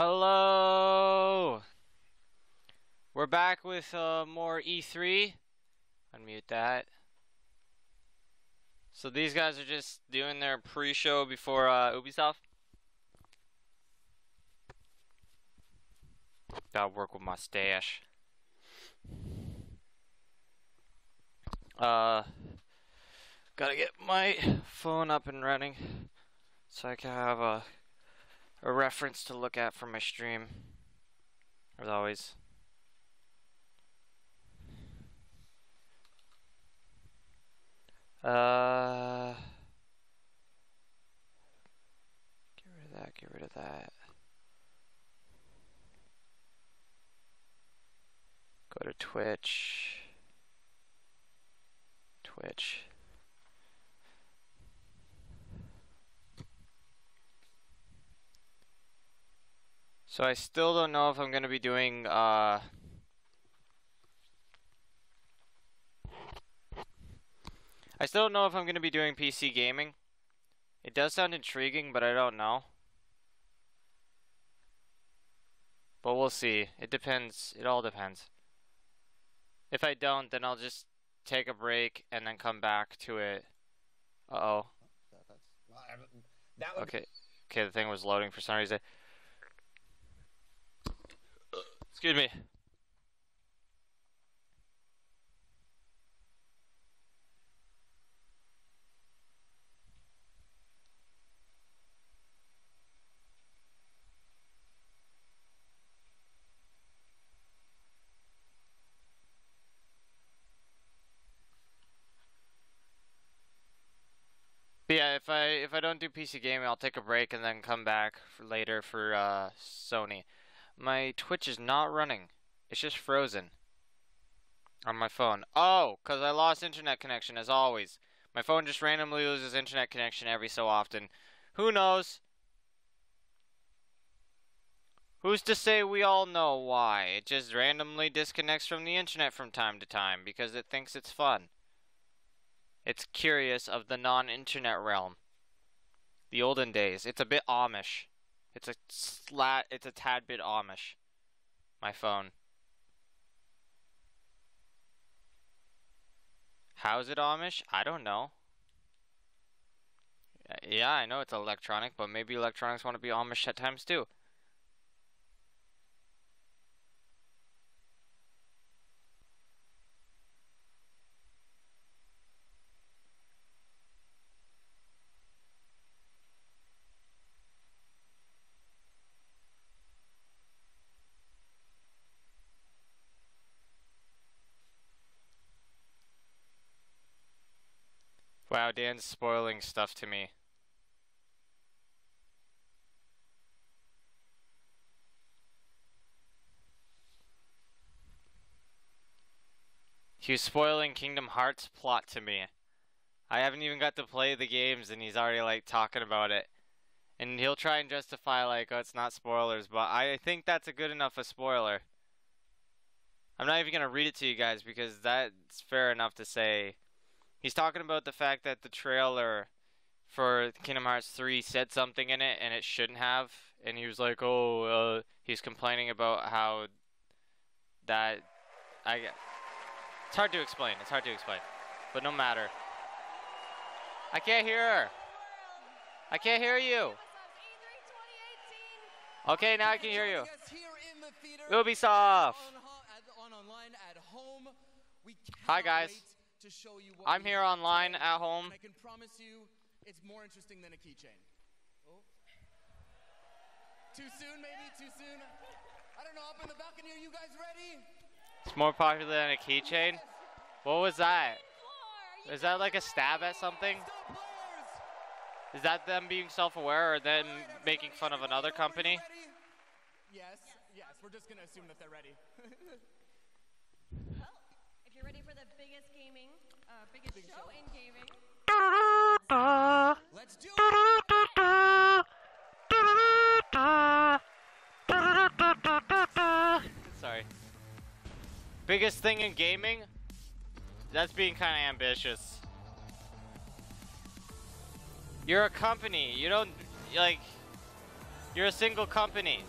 Hello! We're back with more E3. Unmute that. So these guys are just doing their pre-show before Ubisoft. Gotta work with my stash. Gotta get my phone up and running so I can have a reference to look at for my stream, as always. Get rid of that, get rid of that. Go to Twitch. So I still don't know if I'm going to be doing I still don't know if I'm going to be doing PC gaming. It does sound intriguing, but I don't know. But we'll see. It depends. It all depends. If I don't, then I'll just take a break and then come back to it. Uh-oh. Okay. Okay, the thing was loading for some reason. Excuse me. But yeah, if I don't do PC gaming, I'll take a break and then come back for later for Sony. My Twitch is not running. It's just frozen on my phone. Oh, because I lost internet connection as always. My phone just randomly loses internet connection every so often. Who knows? Who's to say we all know why? It just randomly disconnects from the internet from time to time because it thinks it's fun. It's curious of the non-internet realm. The olden days. It's a bit Amish. It's a tad bit Amish. My phone. How's it Amish? I don't know. Yeah, I know it's electronic, but maybe electronics want to be Amish at times too. Wow, Dan's spoiling stuff to me. He was spoiling Kingdom Hearts plot to me. I haven't even got to play the games and he's already like talking about it. And he'll try and justify like, oh, it's not spoilers, but I think that's a good enough a spoiler. I'm not even gonna read it to you guys because that's fair enough to say. He's talking about the fact that the trailer for Kingdom Hearts 3 said something in it and it shouldn't have. And he was like, oh, he's complaining about how that... It's hard to explain. It's hard to explain. But no matter. I can't hear her. I can't hear you. Okay, now I can hear you. Ubisoft. Hi, guys. I'm here online at home. I can promise you it's more interesting than a keychain. Oh. Too soon, maybe? Too soon? I don't know. Up in the balcony, are you guys ready? It's more popular than a keychain? What was that? Is that like a stab at something? Is that them being self-aware or them making fun of another company? Yes, we're just gonna assume that they're ready. Well, if you're ready for the biggest show in gaming. Let's do it! Sorry. Biggest thing in gaming? That's being kind of ambitious. You're a company. You don't, like, you're a single company.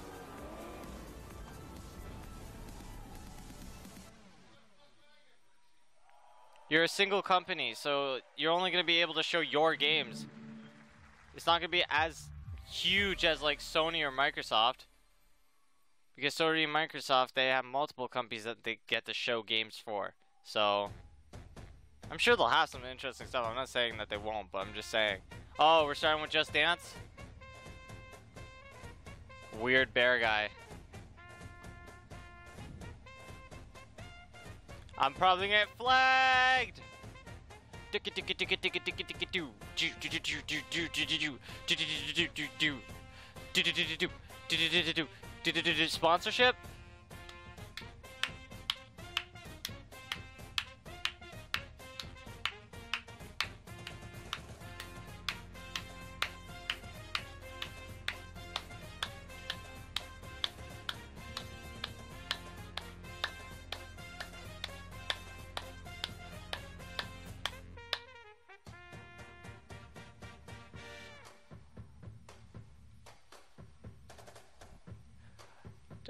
You're a single company, so you're only going to be able to show your games. It's not going to be as huge as like Sony or Microsoft. Because Sony and Microsoft, they have multiple companies that they get to show games for. So, I'm sure they'll have some interesting stuff. I'm not saying that they won't, but I'm just saying. Oh, we're starting with Just Dance? Weird bear guy. I'm probably gonna get flagged! Sponsorship?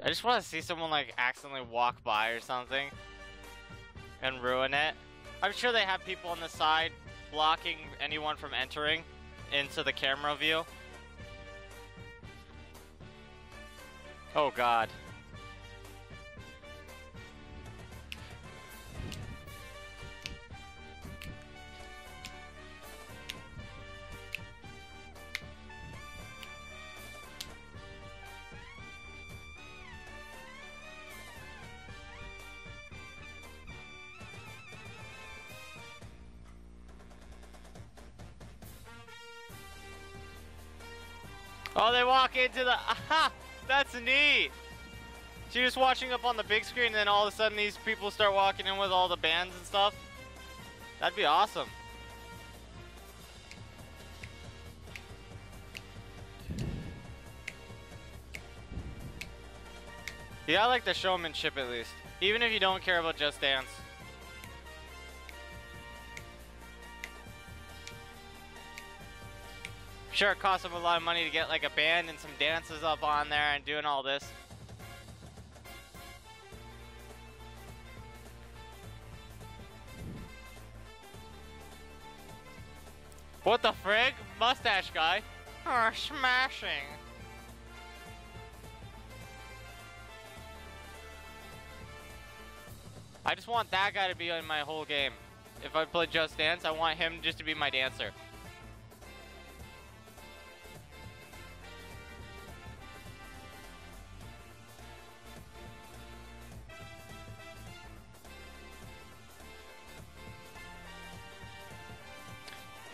I just want to see someone like accidentally walk by or something and ruin it. I'm sure they have people on the side blocking anyone from entering into the camera view. Oh God. Oh, they walk into the... Aha! That's neat! So you're just watching up on the big screen and then all of a sudden these people start walking in with all the bands and stuff? That'd be awesome. Yeah, I like the showmanship at least. Even if you don't care about Just Dance. Sure, it costs them a lot of money to get like a band and some dances up on there and doing all this. What the frig? Mustache guy? Oh, smashing. I just want that guy to be in my whole game. If I play Just Dance, I want him just to be my dancer.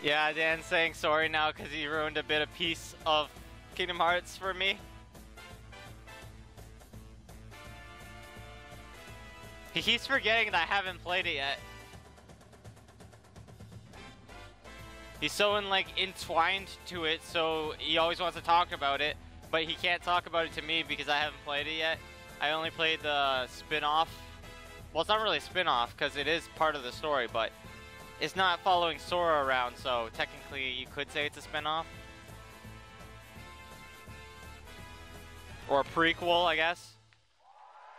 Yeah, Dan's saying sorry now because he ruined a bit of piece of Kingdom Hearts for me. He keeps forgetting that I haven't played it yet. He's so entwined to it, so he always wants to talk about it, but he can't talk about it to me because I haven't played it yet. I only played the spin-off. Well, it's not really a spin-off because it is part of the story, but it's not following Sora around, so technically you could say it's a spin-off. Or a prequel, I guess.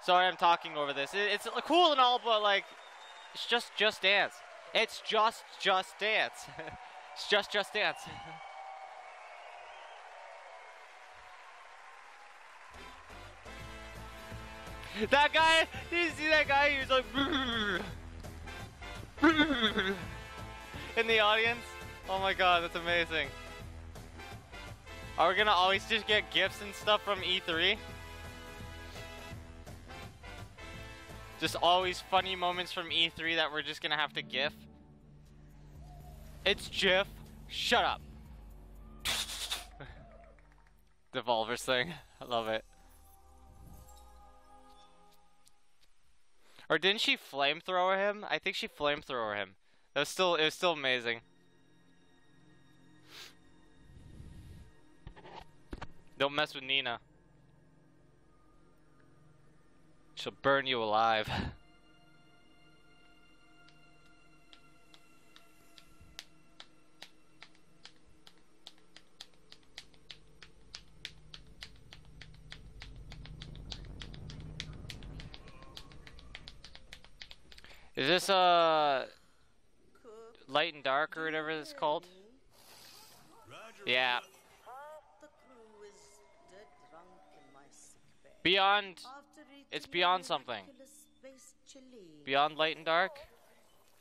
Sorry, I'm talking over this. It's cool and all, but like, it's just Dance. It's just Dance. It's just Dance. That guy, did you see that guy? He was like, in the audience. Oh my god, that's amazing. Are we gonna always just get gifts and stuff from E3? Just always funny moments from E3 that we're just gonna have to gif. It's Jiff. Shut up. Devolver's thing. I love it. Or didn't she flamethrower him? I think she flamethrower him. It was still amazing. Don't mess with Nina. She'll burn you alive. Is this Light and Dark or whatever it's called. Yeah. Half the crew is dead drunk in my sick bay. Beyond. After eating It's beyond a something. miraculous space chili. Beyond Light and Dark.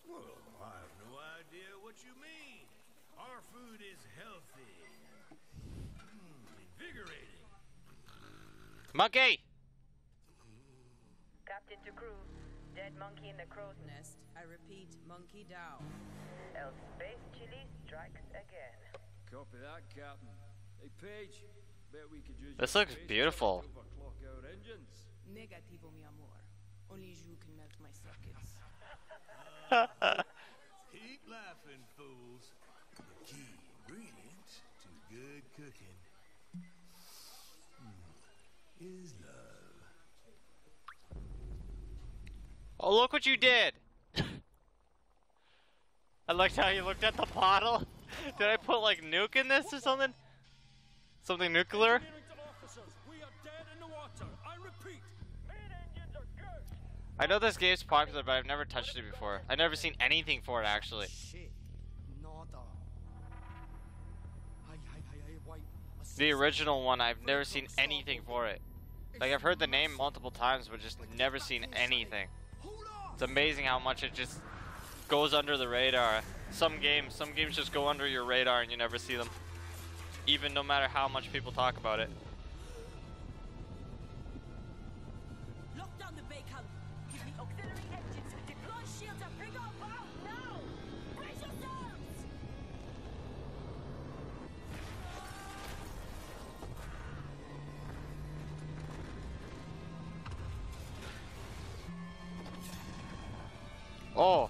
Well, I have no idea what you mean. Our food is healthy. Invigorating. Monkey! Captain to crew. Dead monkey in the crow's nest. I repeat, monkey down. El space chili strikes again. Copy that, Captain. Hey, Paige. Bet we could use This your looks space beautiful. to overclock our engines. Negativo, mi amor. Only you can melt my circuits. Keep laughing, fools. The key ingredient to good cooking is love. Oh, look what you did! I liked how you looked at the bottle. Did I put like nuke in this or something? Something nuclear? Engineering to officers, we are dead in the water. I repeat, main engines are good. I know this game's popular, but I've never touched it before. I've never seen anything for it, actually. Shit. Nada. Why? The original one, I've never seen anything for it. Like, I've heard the name multiple times, but just never seen anything. It's amazing how much it just goes under the radar. Some games just go under your radar and you never see them. Even no matter how much people talk about it. Lock down the bacon. Give me auxiliary engines. Deploy shields and bring up out now. Brace yourselves. Oh.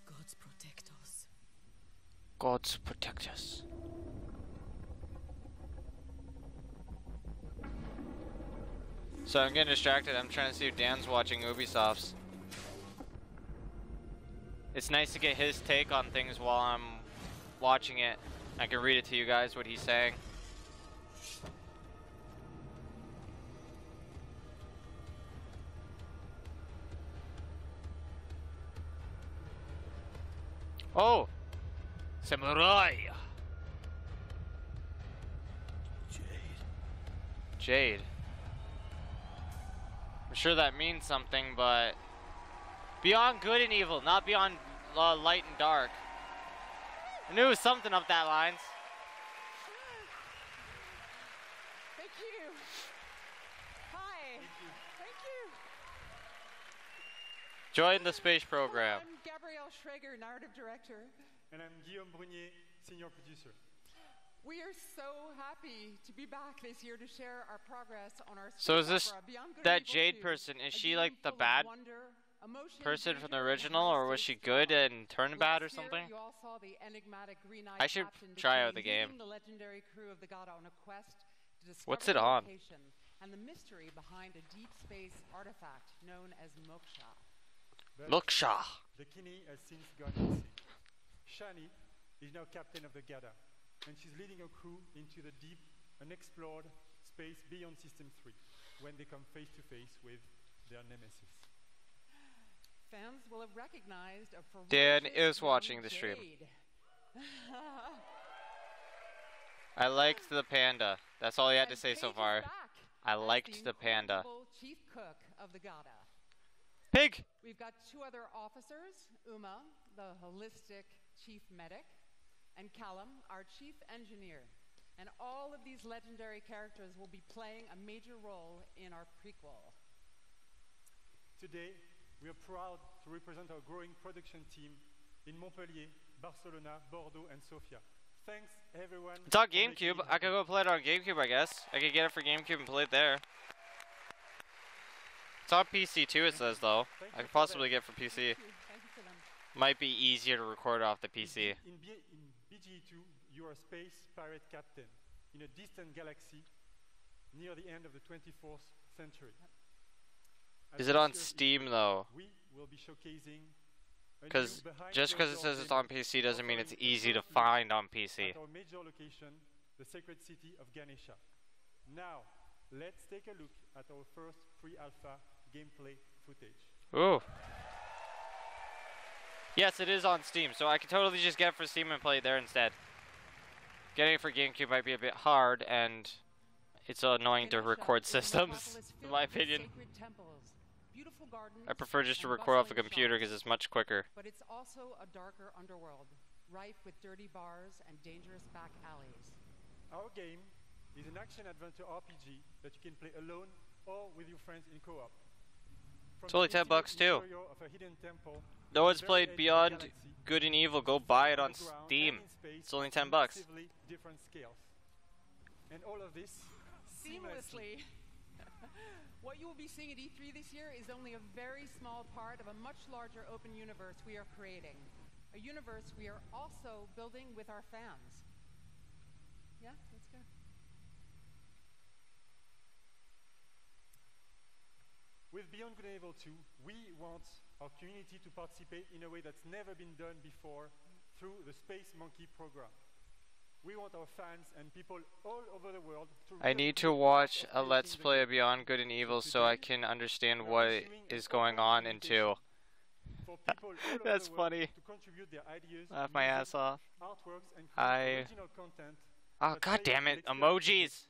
Gods protect us. Gods protect us. So I'm getting distracted. I'm trying to see if Dan's watching Ubisoft's. It's nice to get his take on things while I'm watching it. I can read it to you guys what he's saying. Oh! Samurai! Jade. I'm sure that means something, but beyond good and evil, not beyond light and dark. I knew it was something up that lines. Thank you. Hi. Thank you. Join the space program. I'm Gabrielle Schrager, narrative director. And I'm Guillaume Brunier, senior producer. We are so happy to be back this year to share our progress on our So is space this opera, Beyond Good and that Evil Jade 2, person? Is a she game like the full of bad wonder, emotion, person from the danger, and original, or was she high-stakes good drama. and turned bad or Last year, something? You all saw the enigmatic green-eyed I should captain try Bikini out the game. leading the legendary crew of the Gada on a quest to discover What's it the on? location and the mystery behind a deep space artifact known as Moksha. But Loksha. Bikini has since gone missing. Shani is now captain of the Gada, and she's leading a crew into the deep, unexplored space beyond System 3, when they come face to face with their nemesis. Fans will have recognized a Dan ferocious is watching young the stream. Jade. I liked the panda. That's all he had to And say so Paige is far. back I as liked the panda. incorrigible chief cook of the Gada. Pig! We've got two other officers, Uma, the holistic chief medic, and Callum, our chief engineer. And all of these legendary characters will be playing a major role in our prequel. Today, we are proud to represent our growing production team in Montpellier, Barcelona, Bordeaux, and Sofia. Thanks, everyone. It's on for making GameCube. it I could happen. go play it on GameCube, I guess. I could get it for GameCube and play it there. It's on PC too, it says, though. I could possibly get it for PC. Thank you for them. Might be easier to record off the PC. In BGE2, you are a space pirate captain in a distant galaxy near the end of the 24th century. At Is it on this year's Steam, event, though? We will be showcasing Because just because it says it's on PC doesn't mean it's easy to find on PC. At our major location, the sacred city of Ganesha. Now, let's take a look at our first pre-alpha gameplay footage. Ooh. Yes, it is on Steam, so I could totally just get it for Steam and play it there instead. Getting it for GameCube might be a bit hard, and it's annoying to record systems, in my opinion. I prefer just to record off a computer because it's much quicker. But it's also a darker underworld, rife with dirty bars and dangerous back alleys. Our game is an action-adventure RPG that you can play alone or with your friends in co-op. It's only $10 too. No one's played Beyond Good and Evil. Go buy it on Steam. It's only $10. Different scales. And all of this seamlessly. What you will be seeing at E3 this year is only a very small part of a much larger open universe we are creating. A universe we are also building with our fans. Yeah, let's go. With Beyond Good and Evil 2, we want our community to participate in a way that's never been done before through the Space Monkey program. We want our fans and people all over the world to... I need to watch a Let's Play of Beyond Good and Evil so I can understand what is going on in 2. That's funny. Laugh my ass off. Oh, god damn it, emojis!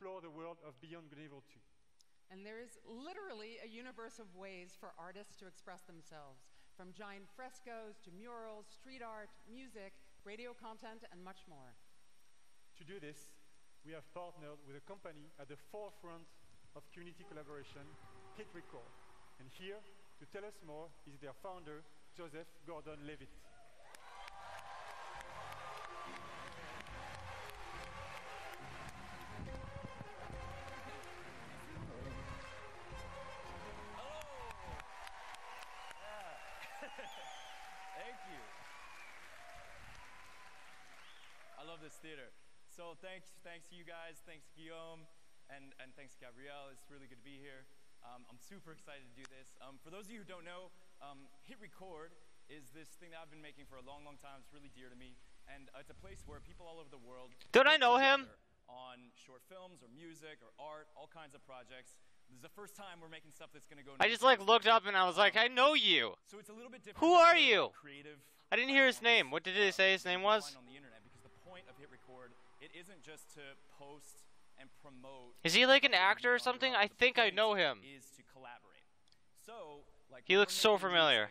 And there is literally a universe of ways for artists to express themselves, from giant frescoes to murals, street art, music, radio content, and much more. To do this, we have partnered with a company at the forefront of community collaboration, Hit Record. And here, to tell us more, is their founder, Joseph Gordon-Levitt. Thank you. I love this theater. So thanks to you guys, thanks Guillaume, and thanks Gabrielle. It's really good to be here. I'm super excited to do this. For those of you who don't know, Hit Record is this thing that I've been making for a long, long time. It's really dear to me, and it's a place where people all over the world don't I know him? On short films or music or art, all kinds of projects. This is the first time we're making stuff that's going to go. I just like looked up and I was like, I know you. So it's a little bit different. Who are you? Creative. I didn't hear his name. What did they say his name was? On the internet, because the point of Hit Record, it isn't just to post and promote. Is he like an actor or something? I think I know him. Is to collaborate. So like he looks so familiar.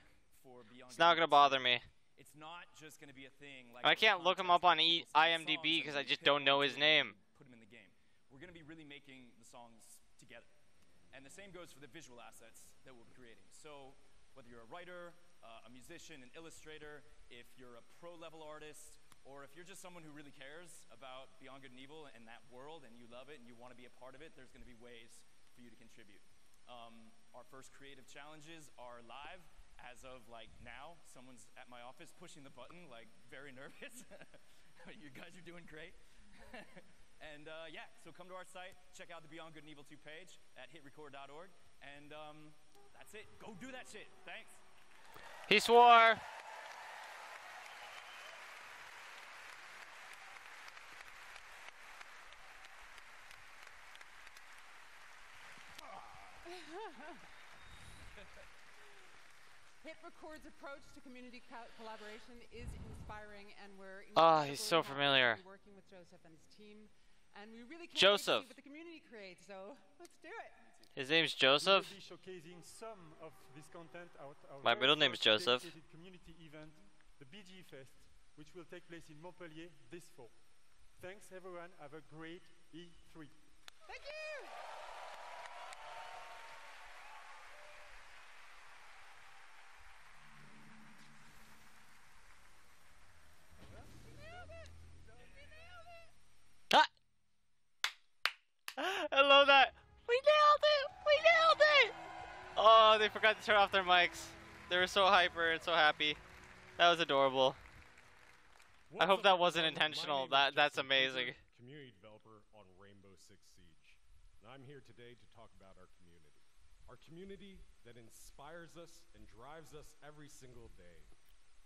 It's not gonna bother me. It's not just gonna be a thing. Like I can't look him up on IMDb because I just don't know his name. Put him in the game. We're gonna be really making the songs together. And the same goes for the visual assets that we'll be creating. So whether you're a writer, a musician, an illustrator, if you're a pro-level artist, or if you're just someone who really cares about Beyond Good and Evil and that world and you love it and you want to be a part of it, there's going to be ways for you to contribute. Our first creative challenges are live. As of like now, someone's at my office pushing the button, like very nervous. You guys are doing great. And yeah, so come to our site, check out the Beyond Good and Evil 2 page at hitrecord.org, and that's it. Go do that shit. Thanks. He swore. Hit Record's approach to community collaboration is inspiring, and we're he's so familiar. Working with Joseph and his team, and we really can't Joseph. wait to see what the community creates. So let's do it. His name's Joseph. We'll be showcasing some of this content out our My middle name is Joseph. Community event, the BG Fest, which will take place in Montpellier this fall. Thanks everyone. Have a great E3. Thank you. I love that. We nailed it! We nailed it! Oh, they forgot to turn off their mics. They were so hyper and so happy. That was adorable. I hope that wasn't intentional. That's amazing. Community developer on Rainbow Six Siege. And I'm here today to talk about our community. Our community that inspires us and drives us every single day.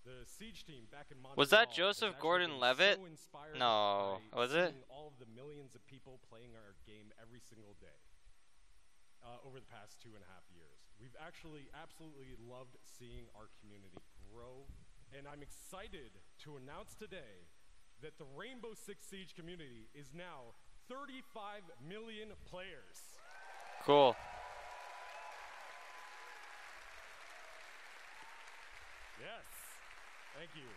The Siege team back in Montreal Was that has Joseph actually Gordon-Levitt? been so inspired No, by was it? seeing all of the millions of people playing our game every single day over the past 2.5 years. We've actually absolutely loved seeing our community grow, and I'm excited to announce today that the Rainbow Six Siege community is now 35 million players. Cool. Yes, thank you.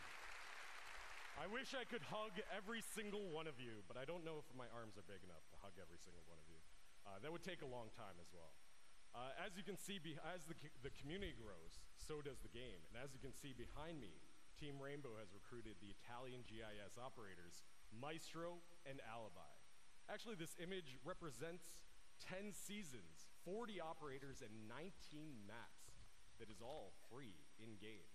I wish I could hug every single one of you, but I don't know if my arms are big enough to hug every single one of you. That would take a long time as well. As you can see, as the community grows, so does the game. And as you can see behind me, Team Rainbow has recruited the Italian GIS operators, Maestro and Alibi. Actually, this image represents 10 seasons, 40 operators, and 19 maps that is all free in-game.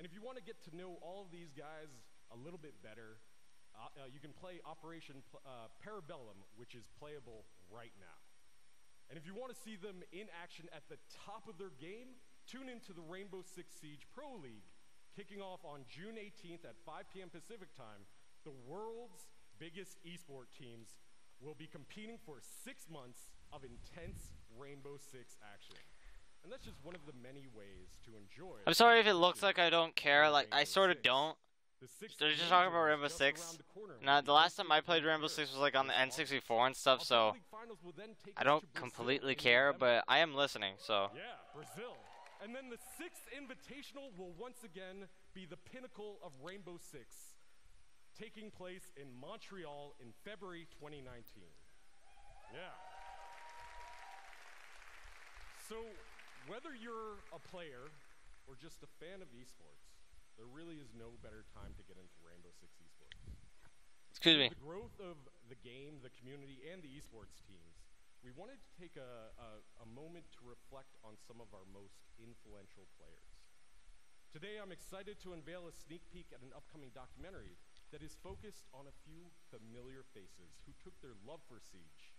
And if you want to get to know all of these guys a little bit better, you can play Operation Parabellum, which is playable right now. And if you want to see them in action at the top of their game, tune into the Rainbow Six Siege Pro League, kicking off on June 18th at 5 p.m. Pacific time. The world's biggest esport teams will be competing for 6 months of intense Rainbow Six action. And that's just one of the many ways to enjoy. I'm sorry if it looks like I don't care. Like, I sort of don't. They're just talking about Rainbow Six. Now, the last time I played Rainbow Six was like on the N64 and stuff, so I don't completely care, but I am listening, so. Yeah, Brazil. And then the 6th Invitational will once again be the pinnacle of Rainbow Six, taking place in Montreal in February 2019. Yeah. So, whether you're a player or just a fan of esports, there really is no better time to get into Rainbow Six esports. Excuse me. With the growth of the game, the community, and the esports teams, we wanted to take a moment to reflect on some of our most influential players. Today, I'm excited to unveil a sneak peek at an upcoming documentary that is focused on a few familiar faces who took their love for Siege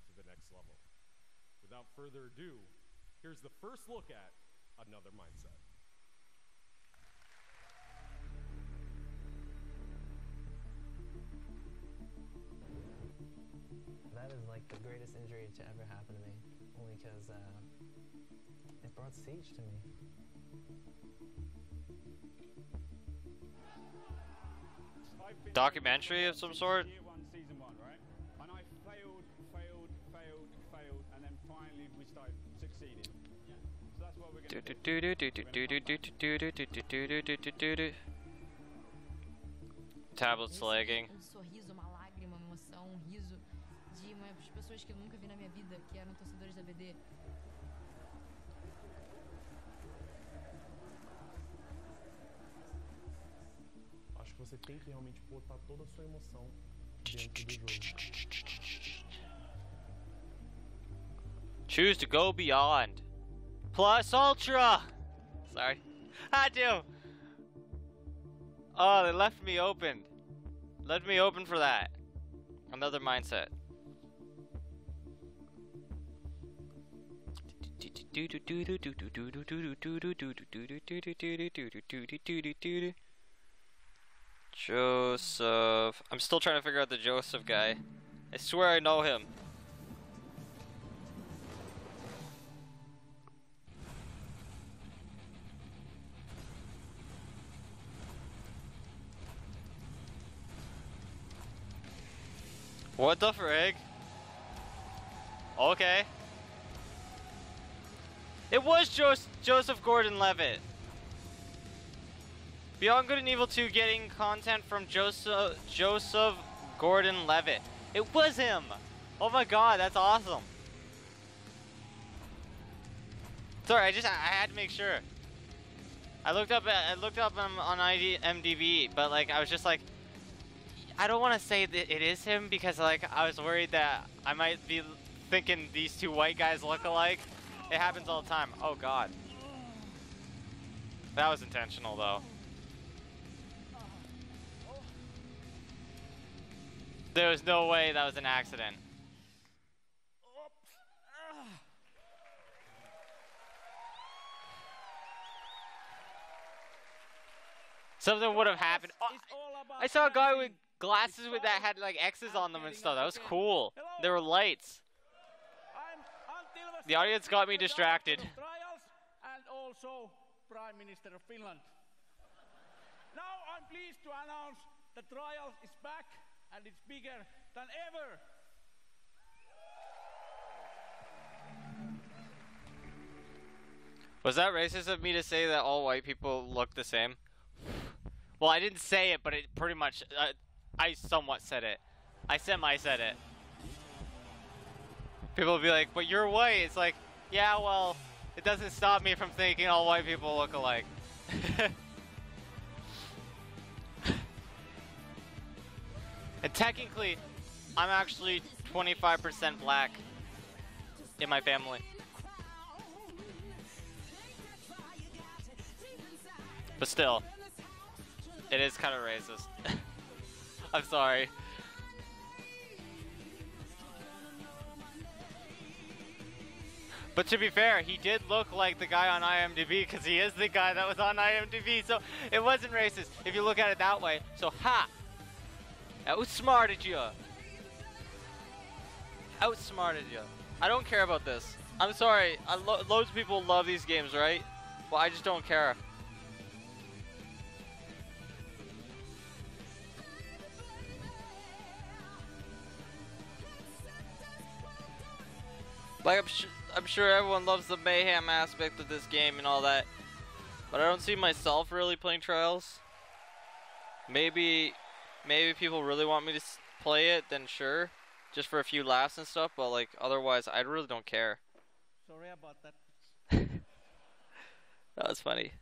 to the next level. Without further ado, here's the first look at Another Mindset. That is like the greatest injury to ever happen to me, only because it brought Siege to me. Documentary of some sort? Year one, season one, right? And I failed, and then finally we started succeeding. So that's what we're going to do. Tablet's lagging. Sorriso, uma lágrima, uma emoção, riso de umas pessoas que eu nunca vi na minha vida, que eram torcedores da BD. Acho que você tem que realmente botar toda a sua emoção dentro do jogo. Choose to go beyond. Plus Ultra! Sorry. I do! Oh, they left me open. Left me open for that. Another Mindset. Joseph. I'm still trying to figure out the Joseph guy. I swear I know him. What the frig? Okay. It was Joseph Gordon-Levitt. Beyond Good and Evil 2 getting content from Joseph Gordon-Levitt. It was him! Oh my god, that's awesome. Sorry, I had to make sure. I looked up him on IMDb, but like I was just like, I don't want to say that it is him because like I was worried that I might be thinking these two white guys look alike. It happens all the time. Oh god. That was intentional though. There was no way that was an accident. Something would have happened. Oh, I saw a guy with glasses with that had like X's on them and stuff. That was cool. There were lights. The audience got me distracted. Trials and also Prime Minister of Finland. Now I'm pleased to announce the Trials is back and it's bigger than ever. Was that racist of me to say that all white people look the same? Well, I didn't say it, but it pretty much, I somewhat said it. I semi-said it. People will be like, but you're white. It's like, yeah, well, it doesn't stop me from thinking all white people look alike. And technically, I'm actually 25% black in my family. But still, it is kind of racist. I'm sorry. But to be fair, he did look like the guy on IMDb because he is the guy that was on IMDb, so it wasn't racist if you look at it that way. So ha! Outsmarted you. Outsmarted you. I don't care about this. I'm sorry. Loads of people love these games, right? Well, I just don't care. Like, I'm sure everyone loves the mayhem aspect of this game and all that, but I don't see myself really playing Trials. Maybe people really want me to play it, then sure, just for a few laughs and stuff, but like, otherwise, I really don't care. Sorry about that. That was funny.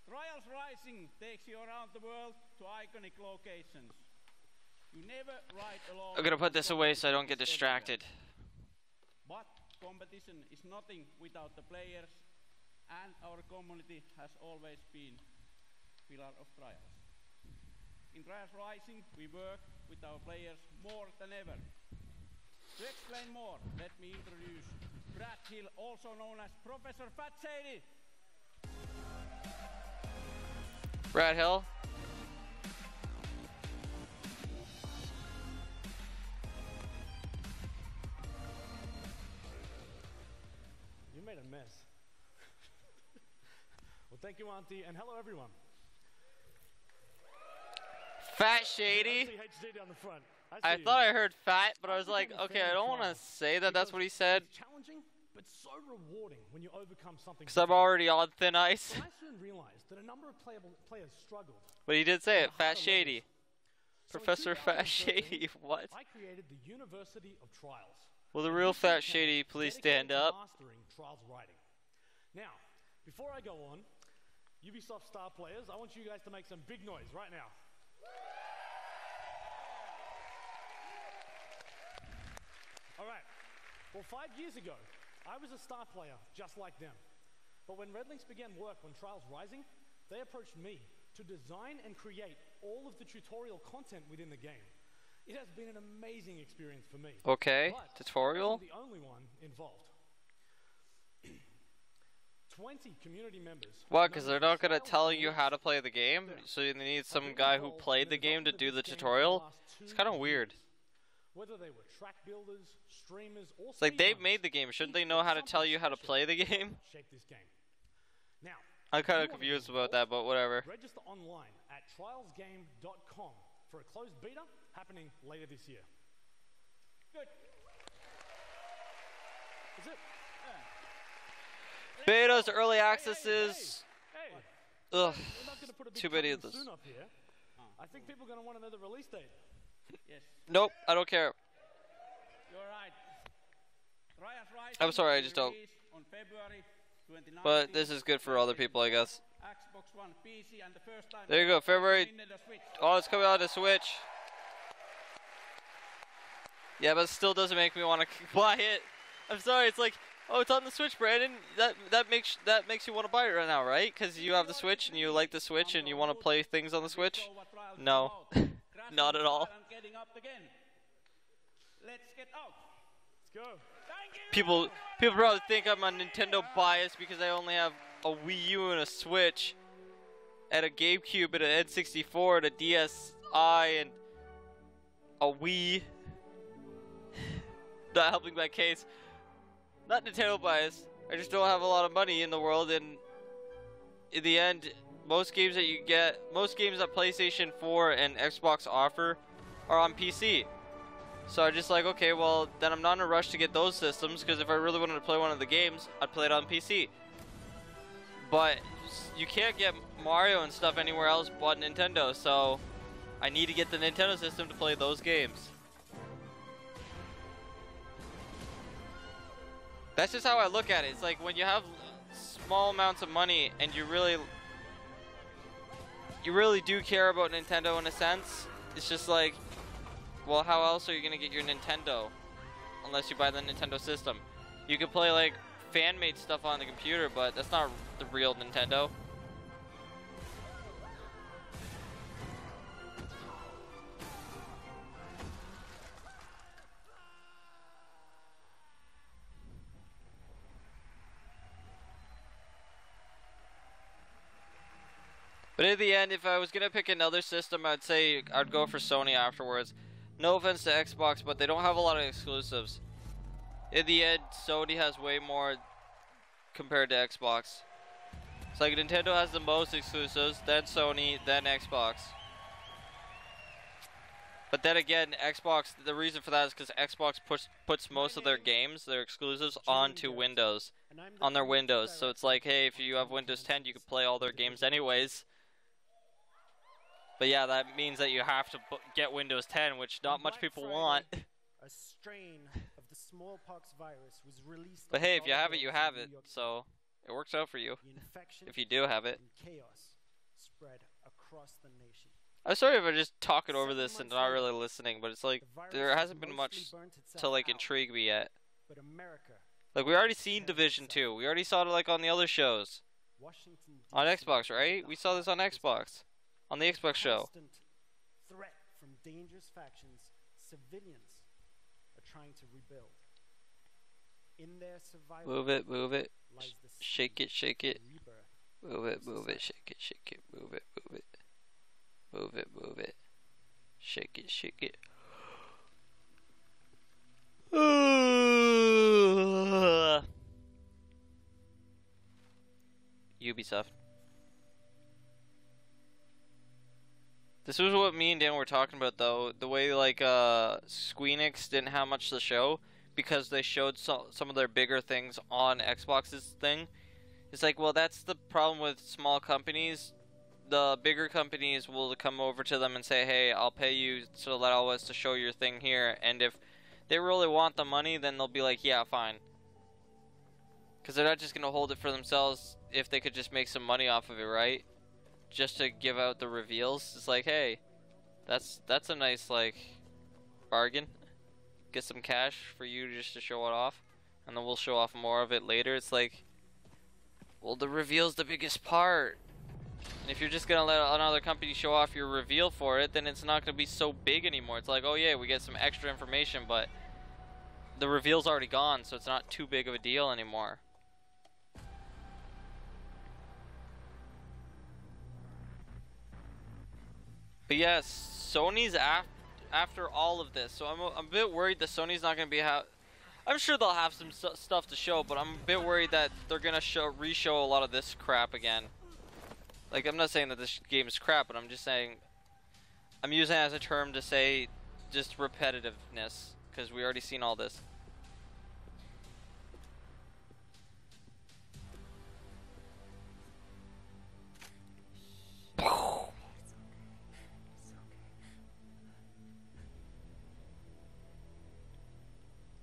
Trials Rising takes you around the world to iconic locations. You never ride alone. I'm gonna put this away so I don't get distracted. But competition is nothing without the players, and our community has always been pillar of Trials. In Trials Rising, we work with our players more than ever. To explain more, let me introduce Brad Hill, also known as Professor Fat Shady. Brad Hill. You made a mess. Well, thank you, Auntie, and hello, everyone. Fat Shady. HD down the front. I thought I heard fat, but I was like, okay, I don't want to say that that's what he said. It's challenging, but so rewarding when you overcome something. Because I'm already on thin ice. I soon realized that a number of players struggled. But he did say it, Fat Shady. Professor Fat Shady, what? I created the University of Trials. Will the real Fat Shady please stand up? Mastering Trials writing. Now, before I go on, Ubisoft star players, I want you guys to make some big noise right now. All right. Well, 5 years ago, I was a star player just like them. But when Redlinks began work on Trials Rising, they approached me to design and create all of the tutorial content within the game. It has been an amazing experience for me. Okay, but tutorial. I wasn't the only one involved. 20 community members. What, because they're not going to tell you how to play the game? So they need some guy who played the game to do the tutorial? It's kind of weird. Whether they were track builders, streamers, or it's like they've made the game. Shouldn't they know how to tell you how to play the game? Shape this game. Now, I'm kind of confused about that, but whatever. Register online at trialsgame.com for a closed beta happening later this year. Good. That's it. Betas, early accesses. Hey. Ugh. We're not gonna put a big Too many of coming this. soon up here. I think people are going to want to know the release date. Yes. Nope, I don't care. You're right. Trials Rising I'm sorry, I just don't. on February 2019. But this is good for other people, I guess. Xbox One, PC, and the first time There you go, February. Oh, it's coming out to Switch. Yeah, but it still doesn't make me want to buy it. I'm sorry, it's like, oh, it's on the Switch, Brandon. That makes you want to buy it right now, right? Because you have the Switch and you like the Switch and you want to play things on the Switch. No, not at all. Getting up again. Let's get out. Let's go. people probably think I'm a Nintendo bias because I only have a Wii U and a Switch, and a GameCube and an N64 and a DSi and a Wii. Not helping my case. Not Nintendo bias. I just don't have a lot of money in the world, and in the end, most games that PlayStation 4 and Xbox offer are on PC. So I'm just like, okay, well, then I'm not in a rush to get those systems, because if I really wanted to play one of the games, I'd play it on PC. But you can't get Mario and stuff anywhere else but Nintendo, so I need to get the Nintendo system to play those games. That's just how I look at it. It's like when you have small amounts of money and you really do care about Nintendo in a sense. It's just like, well, how else are you gonna get your Nintendo unless you buy the Nintendo system? You can play like fan-made stuff on the computer, but that's not the real Nintendo. But in the end, if I was gonna pick another system, I'd say I'd go for Sony afterwards. No offense to Xbox, but they don't have a lot of exclusives. In the end, Sony has way more compared to Xbox. It's like Nintendo has the most exclusives, then Sony, then Xbox. But then again, Xbox, the reason for that is because Xbox puts most of their games, their exclusives, onto Windows. On their Windows. So it's like, hey, if you have Windows 10, you can play all their games anyways. But yeah, that means that you have to get Windows 10, which not much people want. A strain of the smallpox virus was released. But hey, if you have it, you have it. So it works out for you. If you do have it. Chaos spread across the nation. I'm sorry if I'm just talking over this and not really listening, but it's like there hasn't been much to like intrigue me yet. But America, like we already seen Division 2. We already saw it like on the other shows. On Xbox, right? We saw this on Xbox. On the Xbox show. Threat from dangerous factions, civilians are trying to rebuild. In their survival, move it, move it. Shake it, shake it. Move it, move it, shake it, shake it, move it, move it. Move it, move it. Shake it, shake it. Ubisoft. This was what me and Dan were talking about, though. The way, like, Square Enix didn't have much to show because they showed some of their bigger things on Xbox's thing. It's like, well, that's the problem with small companies. The bigger companies will come over to them and say, hey, I'll pay you to allow us to show your thing here. And if they really want the money, then they'll be like, yeah, fine. Because they're not just going to hold it for themselves if they could just make some money off of it, right? Just to give out the reveals. It's like, hey, that's a nice, like, bargain. Get some cash for you just to show it off. And then we'll show off more of it later. It's like, well, the reveal's the biggest part. And if you're just going to let another company show off your reveal for it, then it's not going to be so big anymore. It's like, oh yeah, we get some extra information, but the reveal's already gone, so it's not too big of a deal anymore. But yes, Sony's after all of this, so I'm a bit worried that Sony's not going to be I'm sure they'll have some stuff to show, but I'm a bit worried that they're going to re-show a lot of this crap again. Like, I'm not saying that this game is crap, but I'm just saying, I'm using it as a term to say just repetitiveness, because we already seen all this.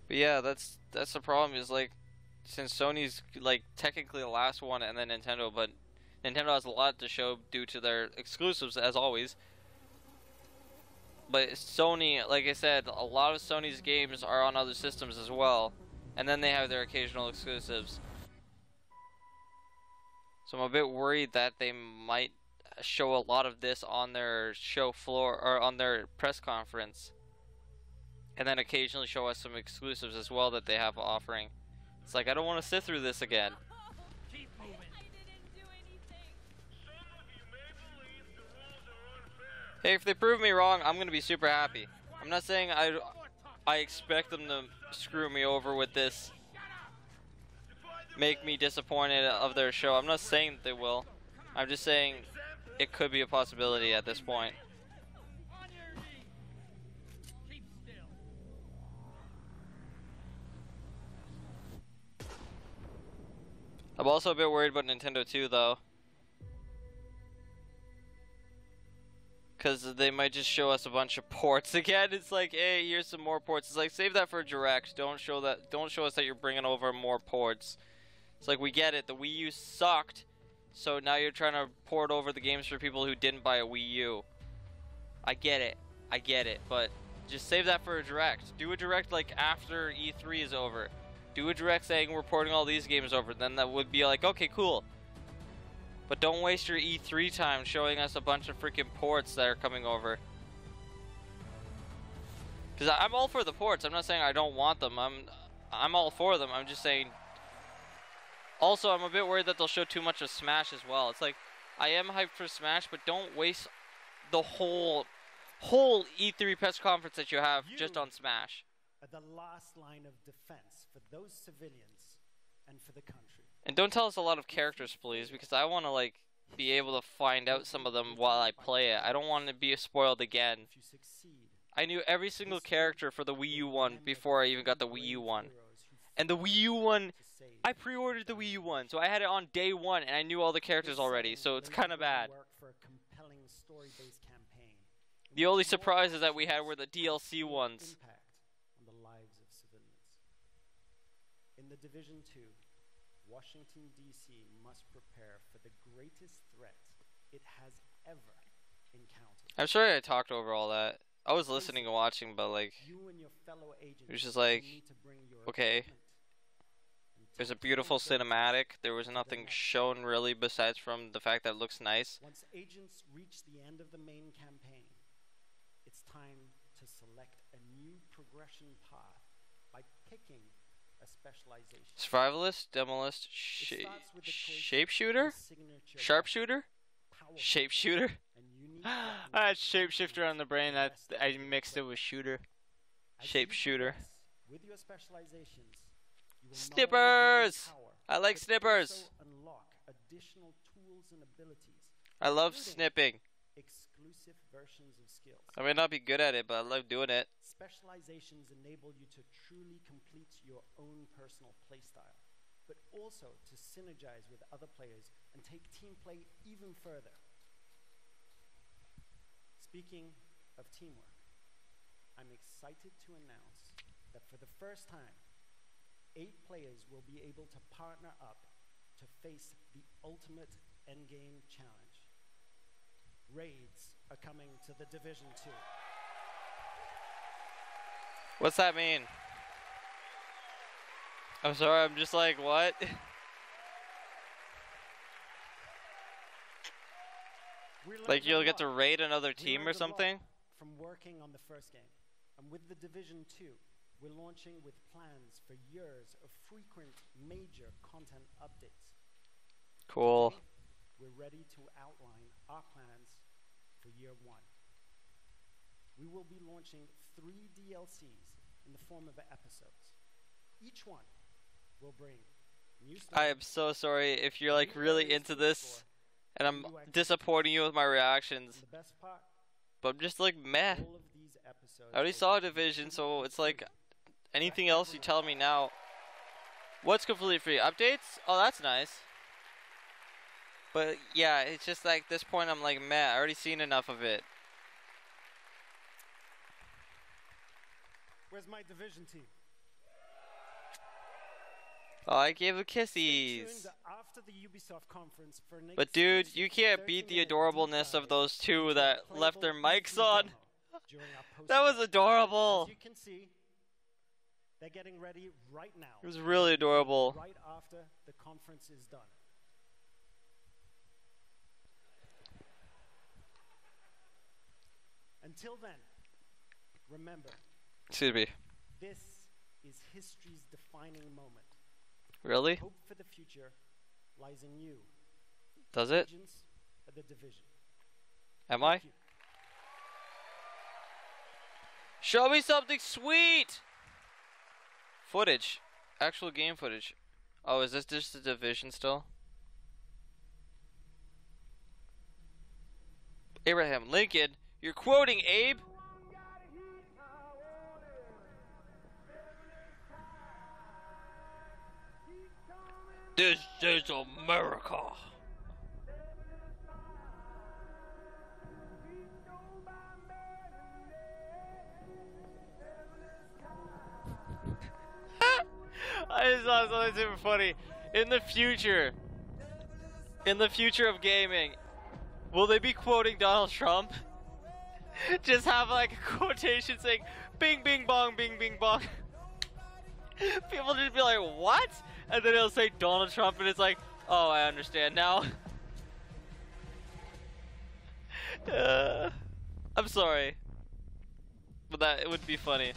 But yeah, that's the problem, is like, since Sony's like technically the last one and then Nintendo, but Nintendo has a lot to show due to their exclusives as always. But Sony, like I said, a lot of Sony's games are on other systems as well, and then they have their occasional exclusives. So I'm a bit worried that they might show a lot of this on their show floor or on their press conference. and then occasionally show us some exclusives as well that they have offering. It's like, I don't want to sit through this again. Keep moving. Hey, if they prove me wrong, I'm gonna be super happy. I'm not saying I expect them to screw me over with this, make me disappointed of their show. I'm not saying that they will. I'm just saying it could be a possibility at this point. I'm also a bit worried about Nintendo too, though. Because they might just show us a bunch of ports again. It's like, hey, here's some more ports. It's like, save that for a direct. Don't show us that you're bringing over more ports. It's like, we get it. The Wii U sucked. So now you're trying to port over the games for people who didn't buy a Wii U. I get it. I get it. But just save that for a direct. Do a direct like after E3 is over. Do a direct saying we're porting all these games over. Then that would be like, okay, cool. But don't waste your E3 time showing us a bunch of freaking ports that are coming over. Because I'm all for the ports. I'm not saying I don't want them. I'm all for them. I'm just saying. Also, I'm a bit worried that they'll show too much of Smash as well. It's like, I am hyped for Smash, but don't waste the whole E3 press conference that you have just on Smash. At the last line of defense for those civilians and for the country. And don't tell us a lot of characters, please, because I want to like be able to find out some of them while I play it. I don't want to be spoiled again. I knew every single character for the Wii U one before I even got the Wii U one. And the Wii U one, I pre-ordered the Wii U one, so I had it on day one, and I knew all the characters already, so it's kind of bad. The only surprises that we had were the DLC ones. On the lives of civilians. In the Division 2, Washington, D.C. must prepare for the greatest threat it has ever encountered. I'm sorry I talked over all that. I was listening and watching, but like, it was just like, okay. There's a beautiful cinematic. There was nothing shown really besides from the fact that it looks nice. Once agents reach the end of the main campaign, it's time to select a new progression path by picking a specialization. Survivalist, Demolist, Shapeshooter? Sharpshooter? Shapeshooter? I had Shapeshifter on the brain. That I mixed it with shooter. Shapeshooter. With your specializations, Snippers! I like snippers. Unlock additional tools and abilities. I love snipping. Exclusive versions of skills. I may not be good at it, but I love doing it. Specializations enable you to truly complete your own personal playstyle, but also to synergize with other players and take team play even further. Speaking of teamwork, I'm excited to announce that for the first time, 8 players will be able to partner up to face the ultimate endgame challenge. Raids are coming to the Division 2. What's that mean? I'm sorry, I'm just like, what? Like you'll get to raid another team or something? From working on the first game. And with the Division 2, we're launching with plans for years of frequent major content updates. Cool. Today, we're ready to outline our plans for year 1. We will be launching 3 DLCs in the form of episodes. Each one will bring new stuff. I am so sorry if you're like really into this and I'm disappointing you with my reactions. The best part, but I'm just like meh. all of these episodes I already saw a Division, so it's like anything else you tell me now. What's completely free? Updates? Oh, that's nice. But yeah, it's just like this point I'm like meh. I already seen enough of it. Where's my Division team? Oh, I gave the kissies. After the Ubisoft conference for an But dude, you can't beat the adorableness of those two that left their mics on. That was adorable. As you can see, they're getting ready right now. It was really adorable. Right after the conference is done. Until then, remember, Excuse me. This is history's defining moment. Really? Hope for the future lies in you. Does it? Agents of the division. Am I? Show me something sweet! Footage. Actual game footage. Oh, is this just the division still? Abraham Lincoln? You're quoting Abe? This is America. I just saw something super funny. In the future of gaming, will they be quoting Donald Trump? Just have like a quotation saying, bing, bing, bong, bing, bing, bong. People just be like, what? And then it'll say Donald Trump and it's like, oh, I understand now. I'm sorry. But that, it would be funny.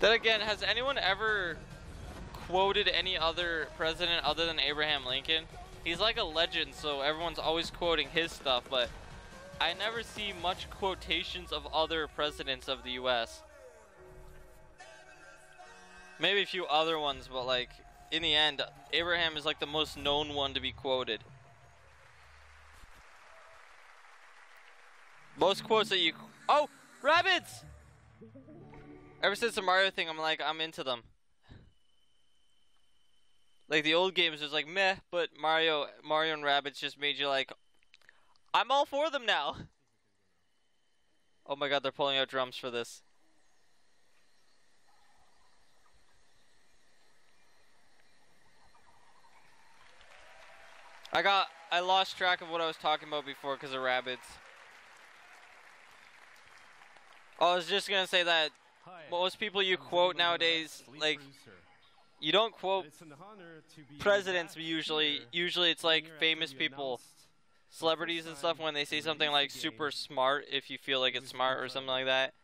Then again, has anyone ever quoted any other president other than Abraham Lincoln? He's like a legend, so everyone's always quoting his stuff, but I never see much quotations of other presidents of the US. Maybe a few other ones, but like, in the end, Abraham is like the most known one to be quoted. Most quotes that you... Oh! Rabbits! Ever since the Mario thing, I'm into them. Like the old games was like meh, but Mario and Rabbids just made you like, I'm all for them now. Oh my god, they're pulling out drums for this. I lost track of what I was talking about before because of Rabbids. Oh, I was just gonna say that most people you quote nowadays, like, you don't quote presidents usually. Usually it's like famous people, celebrities and stuff when they say something like super smart, if you feel like it's smart or something like that.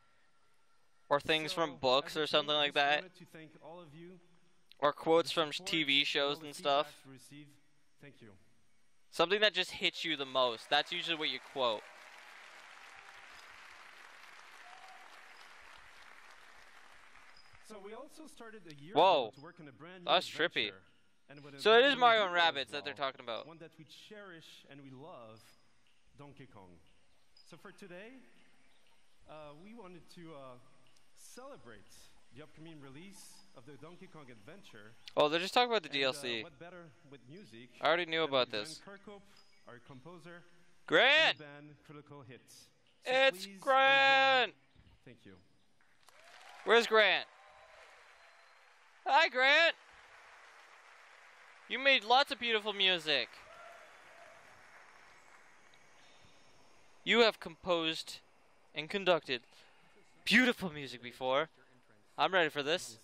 Or things from books or something like that. Or quotes from TV shows and stuff. Something that just hits you the most. That's usually what you quote. So we also started a year Whoa, ago to work on a brand new that's trippy. adventure. So it is Mario and Rabbids that they're talking about. One that we cherish and we love, Donkey Kong. So for today, we wanted to celebrate the upcoming release of the Donkey Kong adventure. Oh, they're just talking about the DLC. What better with music? I already knew about this. Kirkhope, our composer, Grant! and the band Critical Hits. So It's please Grant! enjoy. Thank you. Where's Grant? Hi, Grant! You made lots of beautiful music. You have composed and conducted beautiful music before. I'm ready for this.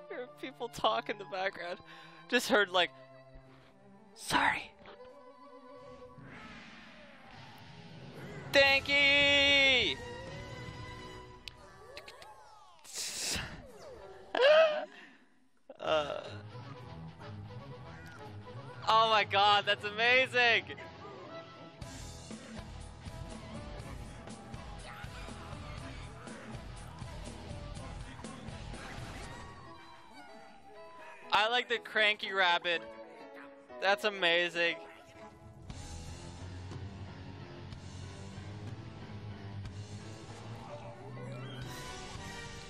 There are people talk in the background. Just heard like, sorry. Danky! Oh my god, that's amazing! I like the cranky rabbit. That's amazing.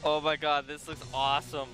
Oh my god, this looks awesome.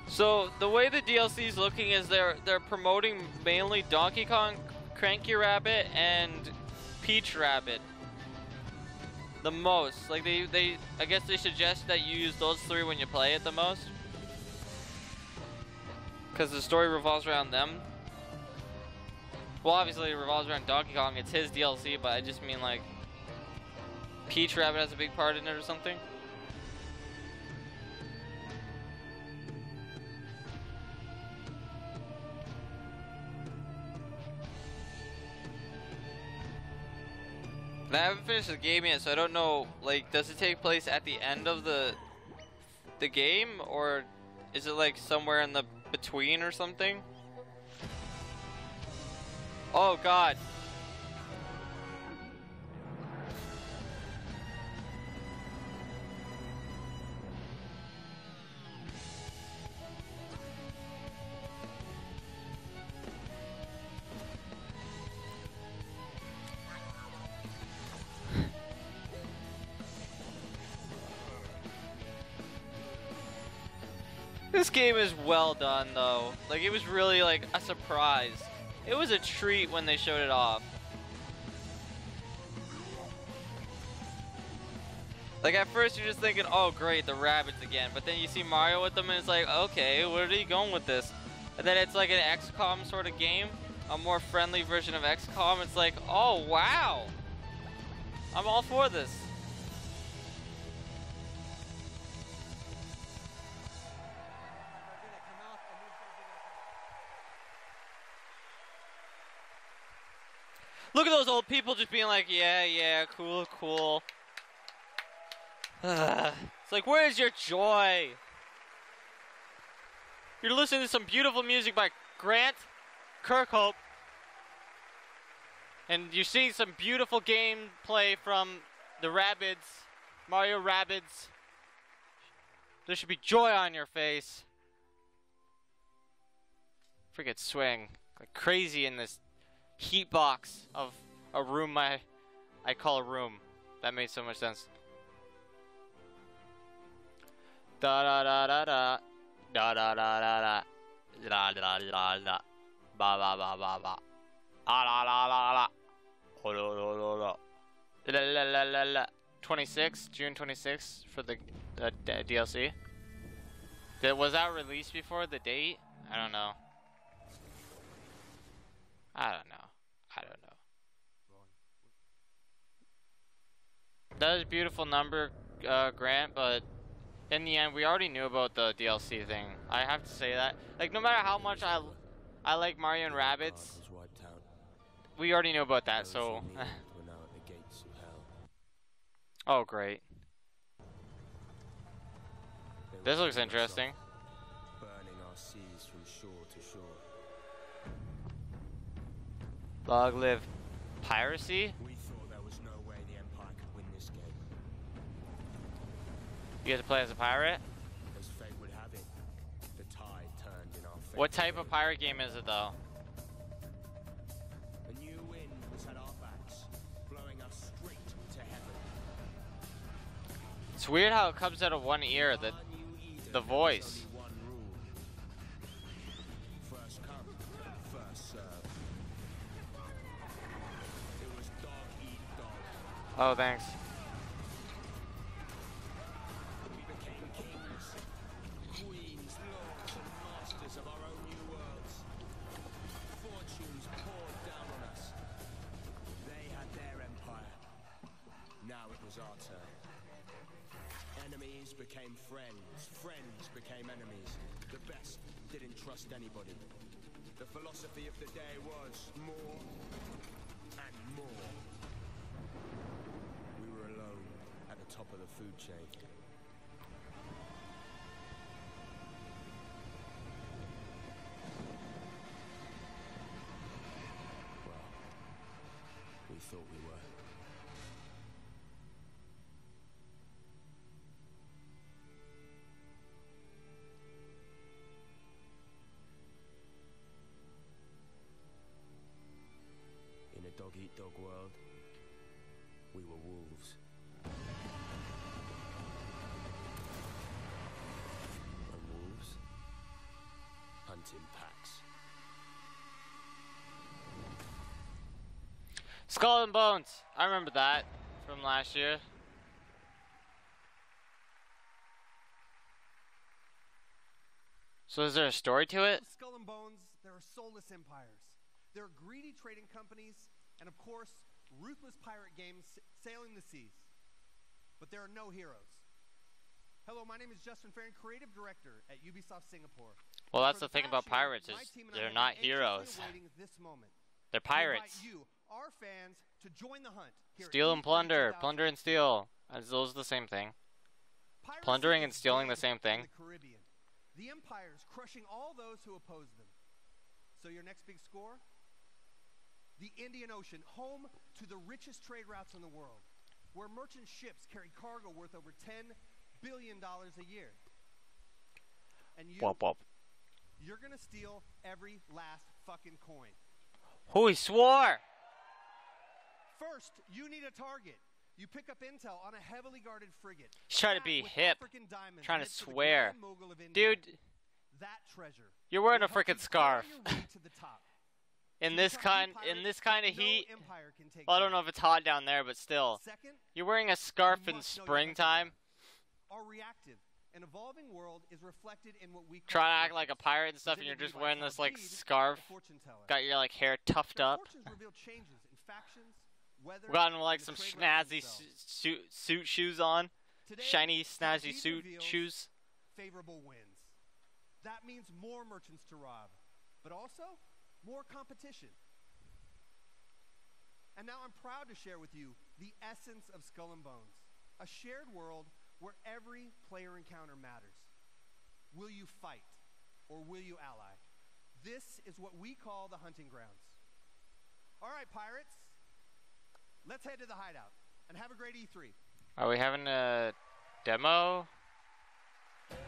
So the way the DLC is looking is they're promoting mainly Donkey Kong, Cranky Rabbit, and Peach Rabbit the most. Like they I guess they suggest that you use those three when you play it the most, because the story revolves around them. Well, obviously it revolves around Donkey Kong. It's his DLC, but I just mean like Peach Rabbit has a big part in it or something. I haven't finished the game yet, so I don't know, like, does it take place at the end of the game, or is it like somewhere in the between or something? Oh god. This game is well done though. Like, it was really like a surprise. It was a treat when they showed it off. Like, at first you're just thinking, oh great, the rabbits again. But then you see Mario with them and it's like, okay, where are you going with this? And then it's like an XCOM sort of game. A more friendly version of XCOM. It's like, oh wow. I'm all for this. Look at those old people just being like, yeah, cool, cool. It's like, where's your joy? You're listening to some beautiful music by Grant Kirkhope. And you're seeing some beautiful gameplay from the Rabbids, Mario Rabbids. There should be joy on your face. Freaking swing like crazy in this heat box of a room I call a room. That made so much sense. Da da da da da da da da da da da da da ba ba ba ba ba la la la la la la la 26 June 26th for the DLC. Was that released before the date? I don't know. I don't know. That is a beautiful number, Grant, but in the end, we already knew about the DLC thing. I have to say that. Like, no matter how much I like Mario and Rabbids, we already knew about that, so... Oh, great. This looks interesting. Burning our seas from shore to shore. Long live piracy? We thought there was no way the Empire could win this game. You get to play as a pirate? As fate would have it, the tide turned in our favor. What type of pirate game is it, though? A new wind was at our backs, blowing us straight to heaven. It's weird how it comes out of one ear, the voice. First come, first serve. It was dog eat dog. Oh, thanks. We became kings, queens, lords, and masters of our own new worlds. Fortunes poured down on us. They had their empire. Now it was our turn. Enemies became friends, friends became enemies. The best didn't trust anybody. The philosophy of the day was more and more. We were alone at the top of the food chain. Well, we thought we were. In a dog-eat-dog world, we were wolves. in packs. Skull and Bones. I remember that from last year. So is there a story to it? Skull and Bones, there are soulless empires. There are greedy trading companies, and of course, ruthless pirate games sailing the seas. But there are no heroes. Hello, my name is Justin Farron, Creative Director at Ubisoft Singapore. Well, that's the thing about pirates is they're not heroes. They're pirates. You, our fans, to join the hunt. Steal and plunder. Plunder and steal. Those are the same thing. Plundering and stealing the same thing. The empires crushing all those who oppose them. So your next big score? The Indian Ocean, home to the richest trade routes in the world, where merchant ships carry cargo worth over $10 billion a year. And you, you're gonna steal every last fucking coin. Who he swore? First, you need a target. You pick up intel on a heavily guarded frigate. He's trying to be hip. Trying to swear. Dude, you're wearing a freaking scarf. in this kind of heat. Well, I don't know if it's hot down there, but still. You're wearing a scarf in springtime. Our reactive and evolving world is reflected in what we call Try to act like a pirate and stuff, and you're just wearing this like scarf. Got your like hair tuffed up. Gotten like some snazzy suit shoes on. Shiny snazzy suit shoes. Favorable wins. That means more merchants to rob, but also more competition. And now I'm proud to share with you the essence of Skull and Bones, a shared world where every player encounter matters. Will you fight or will you ally? This is what we call the hunting grounds. All right, pirates, let's head to the hideout and have a great E3. Are we having a demo? Your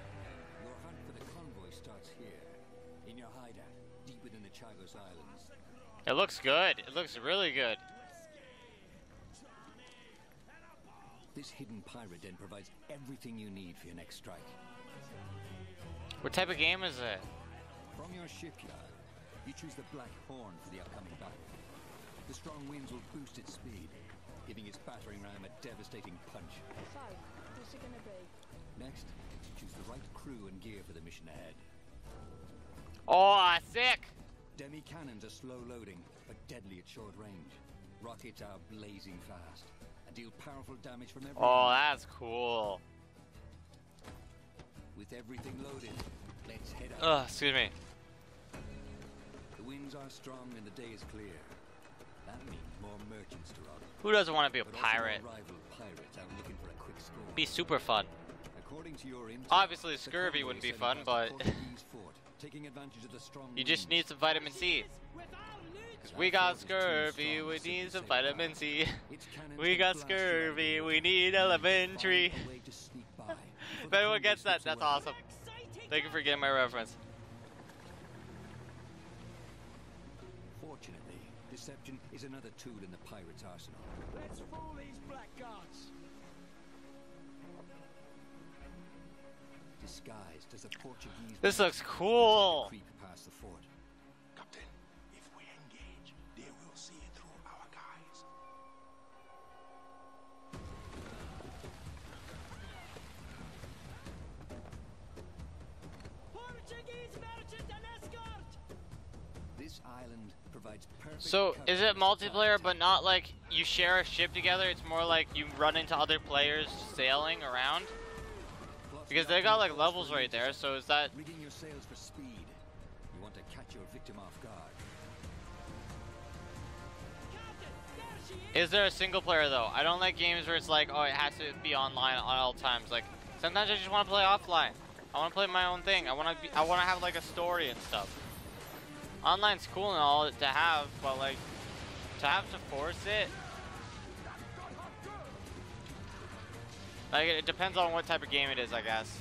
hunt for the convoy starts here, in your hideout, deep within the Chagos Islands. It looks good. It looks really good. This hidden pirate den provides everything you need for your next strike. What type of game is it? From your shipyard, you choose the Black Horn for the upcoming battle. The strong winds will boost its speed, giving its battering ram a devastating punch. So, what's it gonna be? Next, choose the right crew and gear for the mission ahead. Oh, sick! Demi cannons are slow loading, but deadly at short range. Rockets are blazing fast and deal powerful damage from every Oh, that's cool. With everything loaded, let's head out. Excuse me. The winds are strong and the day is clear. That means more merchants to rob. Who doesn't want to be a pirate? Rival pirates out looking for a quick score. Be super fun. According to your intel, obviously, scurvy wouldn't be fun, but taking advantage of the strong you just need some vitamin C. Cause we got scurvy, we need some vitamin C. We got scurvy, we need elementary. If anyone gets that, that's awesome. Thank you for getting my reference. Fortunately, deception is another tool in the pirate's arsenal. Let's fool these blackguards. Disguised as a Portuguese. This looks cool. Creep past the fort. Captain, if we engage, they will see it through our guys. Portuguese merchant and escort. This island provides perfect. So, is it multiplayer, but not like you share a ship together? It's more like you run into other players sailing around? Because they got like levels right there, so is that... Rigging your sails for speed. You want to catch your victim off guard. Is there a single player though? I don't like games where it's like, oh, it has to be online at all times. Like, sometimes I just want to play offline. I want to play my own thing. I want to have like a story and stuff. Online's cool and all to have, but like, to have to force it... Like, it depends on what type of game it is, I guess.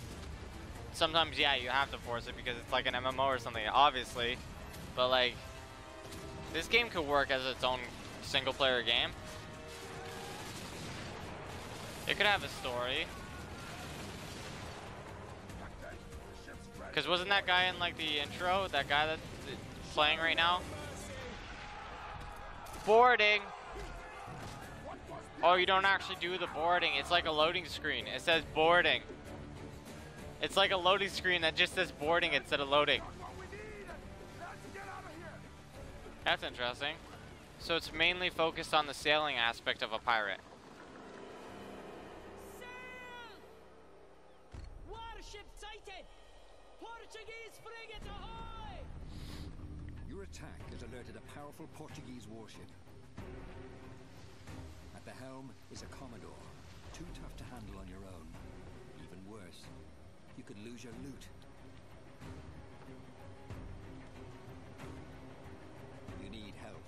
Sometimes, yeah, you have to force it because it's like an MMO or something, obviously. But, like, this game could work as its own single-player game. It could have a story. Cause wasn't that guy in like the intro? That guy that's playing right now? Boarding. Oh, you don't actually do the boarding. It's like a loading screen. It says boarding. It's like a loading screen that just says boarding instead of loading. That's interesting. So it's mainly focused on the sailing aspect of a pirate. Warship sighted! Portuguese frigate ahoy! Your attack has alerted a powerful Portuguese warship. At the helm is a Commodore, too tough to handle on your own. Even worse, you could lose your loot. You need help,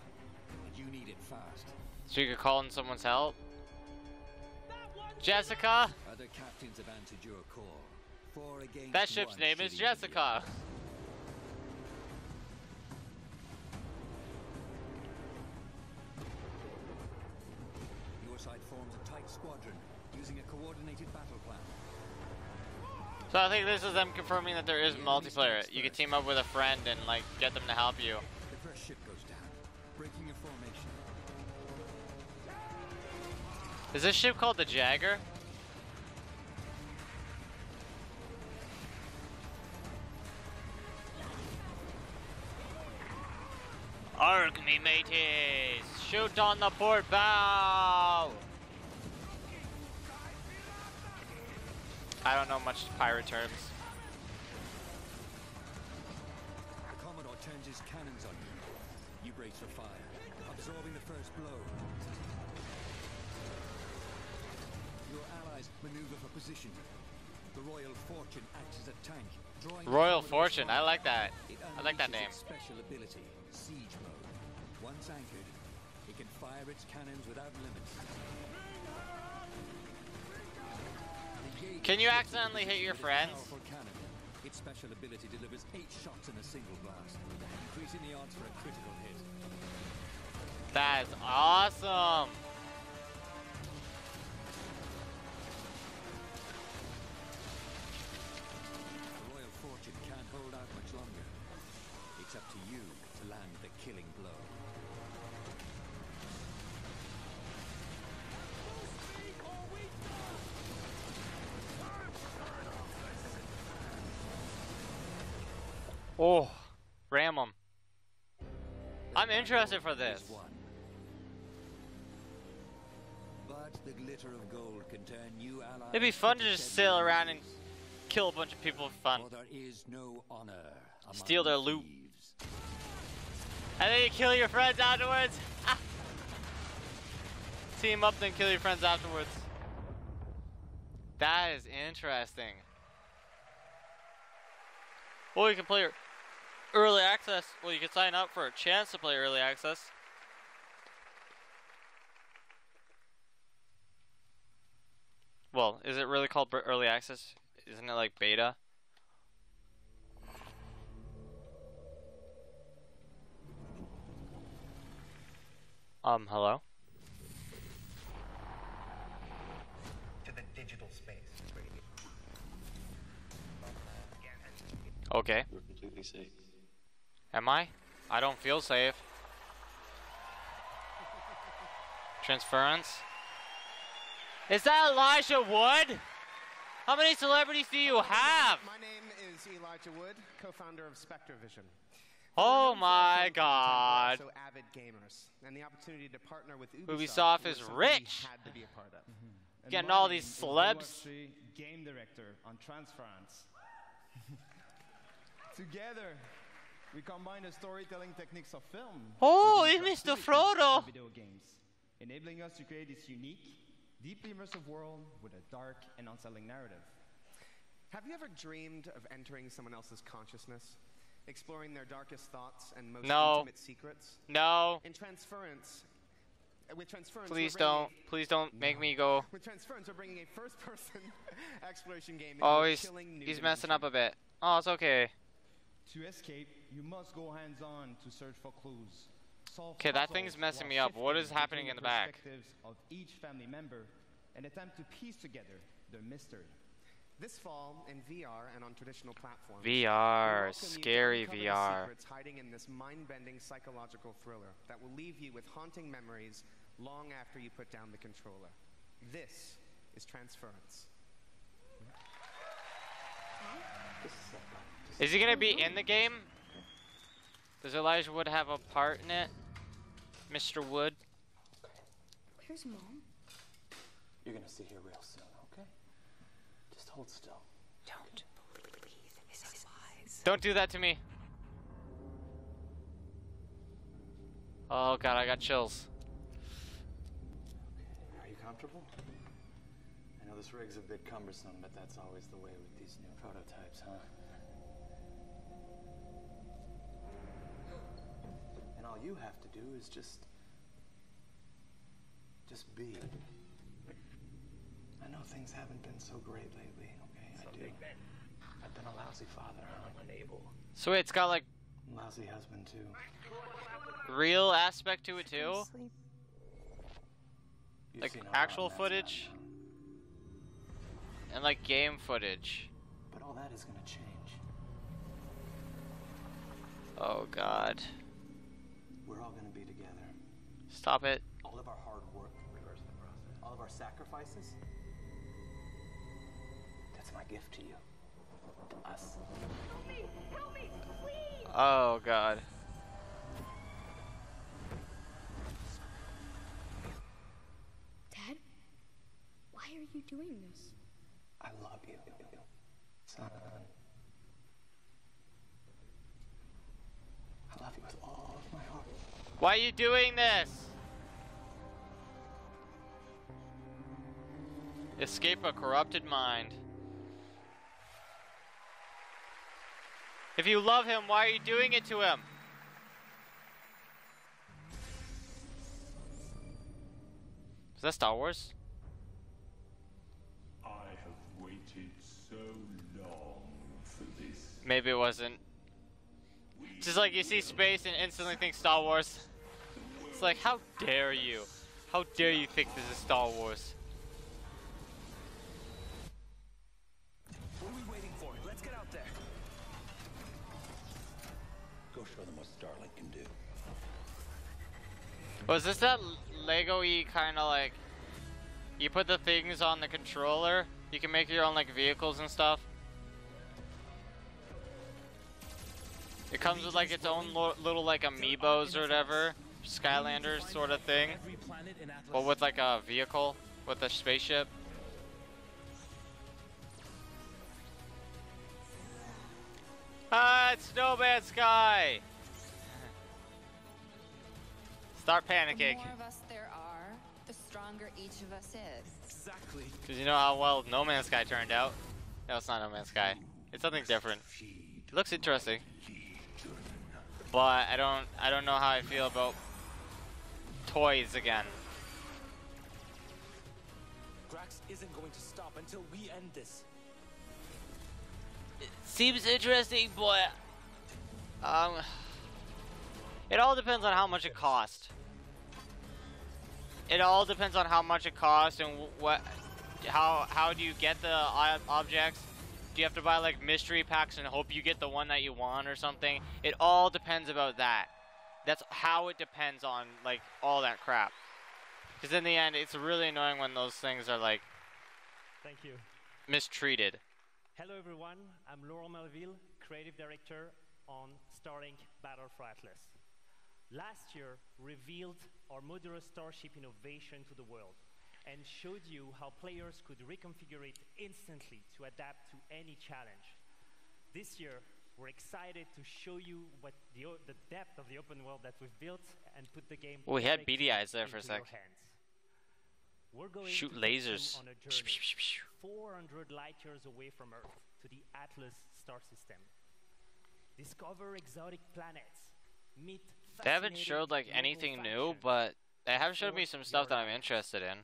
and you need it fast. So you could call in someone's help? Jessica? Other captains have answered your call. 4 against That ship's 1 name is sitting in the Jessica. Your side forms a tight squadron, using a coordinated battle plan. So I think this is them confirming that there is multiplayer. You can team up with a friend and like get them to help you. The first ship goes down, breaking your formation. Is this ship called the Jagger? Arg me mateys! Shoot on the port bow! I don't know much pirate terms. The Commodore turns his cannons on you. You brace for fire, absorbing the first blow. Your allies maneuver for position. The Royal Fortune acts as a tank, drawing Royal Fortune, I like that. I like that name. its special ability, siege mode. Once anchored, it can fire its cannons without limits. Can you accidentally hit your friends? Powerful cannon. Its special ability delivers 8 shots in a single blast, increasing the odds for a critical hit. That is awesome! The Royal Fortune can't hold out much longer. It's up to you to land the killing blow. Oh, ram them. I'm interested for this. But the glitter of gold can turn new allies. It'd be fun to just sail around and kill a bunch of people for fun. For there is no honor among Steal their loot. thieves. And then you kill your friends afterwards. Ah. Team up, then kill your friends afterwards. That is interesting. Well, you can play early access. Well, you can sign up for a chance to play early access. Well, is it really called early access? Isn't it like beta? Hello? To the digital space. Okay. You're completely safe. Am I? I don't feel safe. Transference? Is that Elijah Wood? How many celebrities do you have? My name is Elijah Wood, co-founder of SpectreVision. Oh my god. Also avid gamers, and the opportunity to partner with Ubisoft is was something rich. we had to be a part of. Getting all these celebs. Game director on Transference. Together, we combine the storytelling techniques of film. Oh, with it's the Mr. activities Frodo. of video games, enabling us to create this unique, deeply immersive world with a dark and unsettling narrative. Have you ever dreamed of entering someone else's consciousness? Exploring their darkest thoughts and most No. intimate secrets? No. In Transference, with Transference, Please we're bringing Please don't make me go. With Transference, we're bringing a first-person exploration game. Oh, into a he's chilling new messing up a bit. Oh, it's okay. To escape, you must go hands-on to search for clues. Solve Okay, that puzzles thing's messing while me up. What is shifting happening between in the back? perspectives of each family member and attempt to piece together the mystery. This fall, in VR and on traditional platforms, VR, we welcome you to scary uncover the VR. secrets hiding in this mind-bending psychological thriller that will leave you with haunting memories long after you put down the controller. This is Transference. Is he gonna be in the game? Does Elijah Wood have a part in it? Mr. Wood? Where's Mom? You're gonna see her real soon, okay? Just hold still. Don't. Please. It's so wise. Don't do that to me. Oh god, I got chills. Okay, are you comfortable? I know this rig's a bit cumbersome, but that's always the way with these new prototypes, huh? And all you have to do is just be. I know things haven't been so great lately, okay? I do. I've been a lousy father, huh? Unable. So wait, it's got like Lousy husband too. real aspect to it too? You've Like seen a lot actual on that footage? side, And like game footage. but all that is gonna change. Oh god. We're all gonna be together. Stop it. All of our hard work, all of our sacrifices. That's my gift to you. To us. Help me! Help me! Please! Oh god. Dad? Why are you doing this? I love you, son. I love you with all of my heart. Why are you doing this? Escape a corrupted mind. If you love him, why are you doing it to him? Is that Star Wars? I have waited so long for this. Maybe it wasn't. Just like you see space and instantly think Star Wars. It's like, how dare you? How dare you think this is Star Wars? What are we waiting for? Let's get out there. Go show them what Starlink can do. Was this that Lego-y kind of like, you put the things on the controller, you can make your own like vehicles and stuff? It comes with like its own little like amiibos or whatever, Skylanders sort of thing, but with like a vehicle, with a spaceship. Ah, it's No Man's Sky! Start panicking. The more of us there are, the stronger each of us is. Exactly. Because you know how well No Man's Sky turned out. No, it's not No Man's Sky. It's something different. It looks interesting. But I don't know how I feel about toys again. Drax isn't going to stop until we end this. It seems interesting, but it all depends on how much it costs. It all depends on how much it costs and how do you get the objects? Do you have to buy like mystery packs and hope you get the one that you want or something? It all depends about that. That's how it depends on like all that crap. Because in the end, it's really annoying when those things are like Thank you. mistreated. Hello everyone, I'm Laurent Melville, Creative Director on Starlink Battle for Atlas. Last year, revealed our modular starship innovation to the world and showed you how players could reconfigure it instantly to adapt to any challenge. This year, we're excited to show you what the depth of the open world that we've built and put the game We had directly beady eyes there for a into sec. your hands. We're going Shoot to take you lasers. on a journey 400 light years away from Earth to the Atlas star system. Discover exotic planets, meet They haven't fascinating showed like local anything new, factions, but they have showed me some stuff that I'm interested in.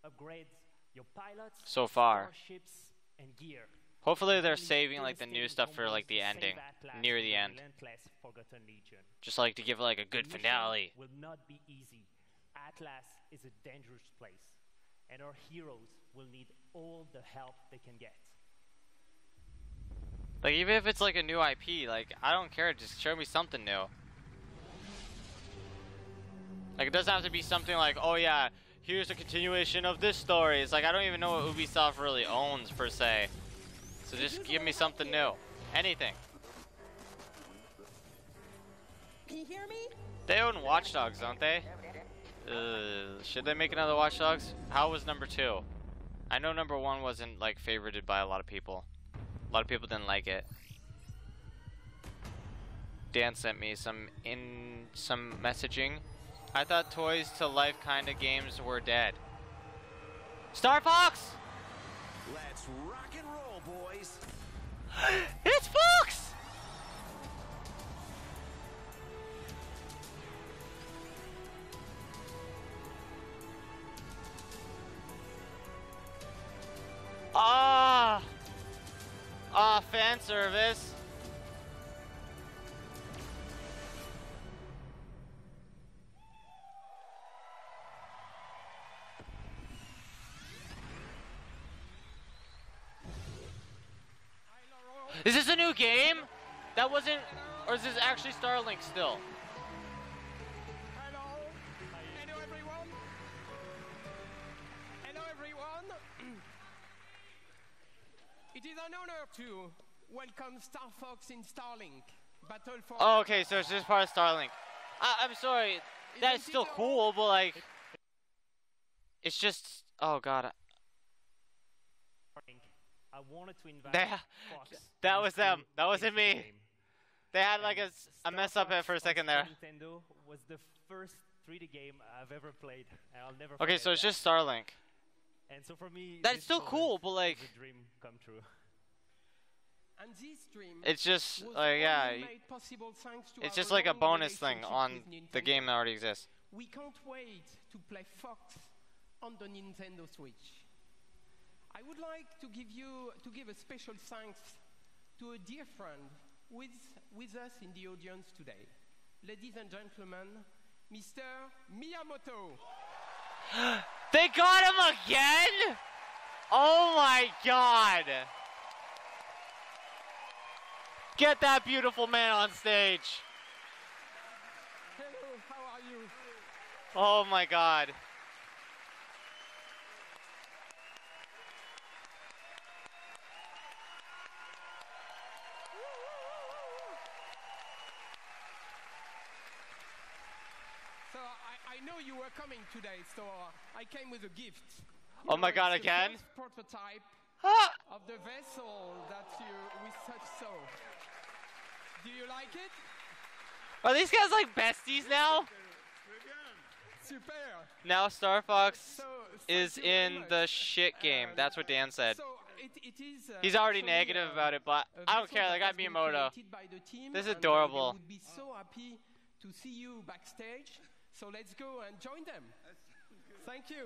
upgrade your pilots, So far. starships, and gear. Hopefully they're saving like the new stuff for like the ending, near the end. Relentless Forgotten Legion. Just like to give like a good The mission finale. will not be easy. Atlas is a dangerous place, and our heroes will need all the help they can get. Like, even if it's like a new IP, like, I don't care, just show me something new. Like, it doesn't have to be something like, oh yeah, here's a continuation of this story. It's like, I don't even know what Ubisoft really owns, per se. So just give me something new. Anything. Can you hear me? They own Watch Dogs, don't they? Should they make another Watch Dogs? How was number 2? I know number 1 wasn't, like, favorited by a lot of people. A lot of people didn't like it. Dan sent me some messaging. I thought Toys to Life kind of games were dead. Star Fox! Let's rock and roll, boys. It's Fox! Fan service. Is this a new game? That wasn't, or is this actually Starlink still? Hello. Hello everyone. Hello everyone. It is an honor to welcome Star Fox in Starlink. Battle for... Oh, okay, so it's just part of Starlink. I'm sorry, that's still cool, but like, it's just, oh god. I wanted to invite Fox. That was them. That wasn't me. They had like a mess up for a second there. Nintendo was the first 3D game I've ever played. I'll never Okay, so it's just Starlink. And so for me, that's still cool, but like, a dream come true. And this dream it's just yeah, it's just like a bonus thing on the game that already exists. We can't wait to play Fox on the Nintendo Switch. I would like to give a special thanks to a dear friend with us in the audience today. Ladies and gentlemen, Mr. Miyamoto. They got him again? Oh my god. Get that beautiful man on stage. Hello, how are you? Oh my god. So I know you were coming today, so I came with a gift. Oh my god, it's the again? first prototype of the vessel that we such saw. Do you like it? Are these guys like besties now? Super. Now Star Fox is in the shit game. That's what Dan said. So it is, he's already negative about it, but I don't care. They got Miyamoto. This is adorable. They would be so happy to see you backstage. So let's go and join them. Thank you.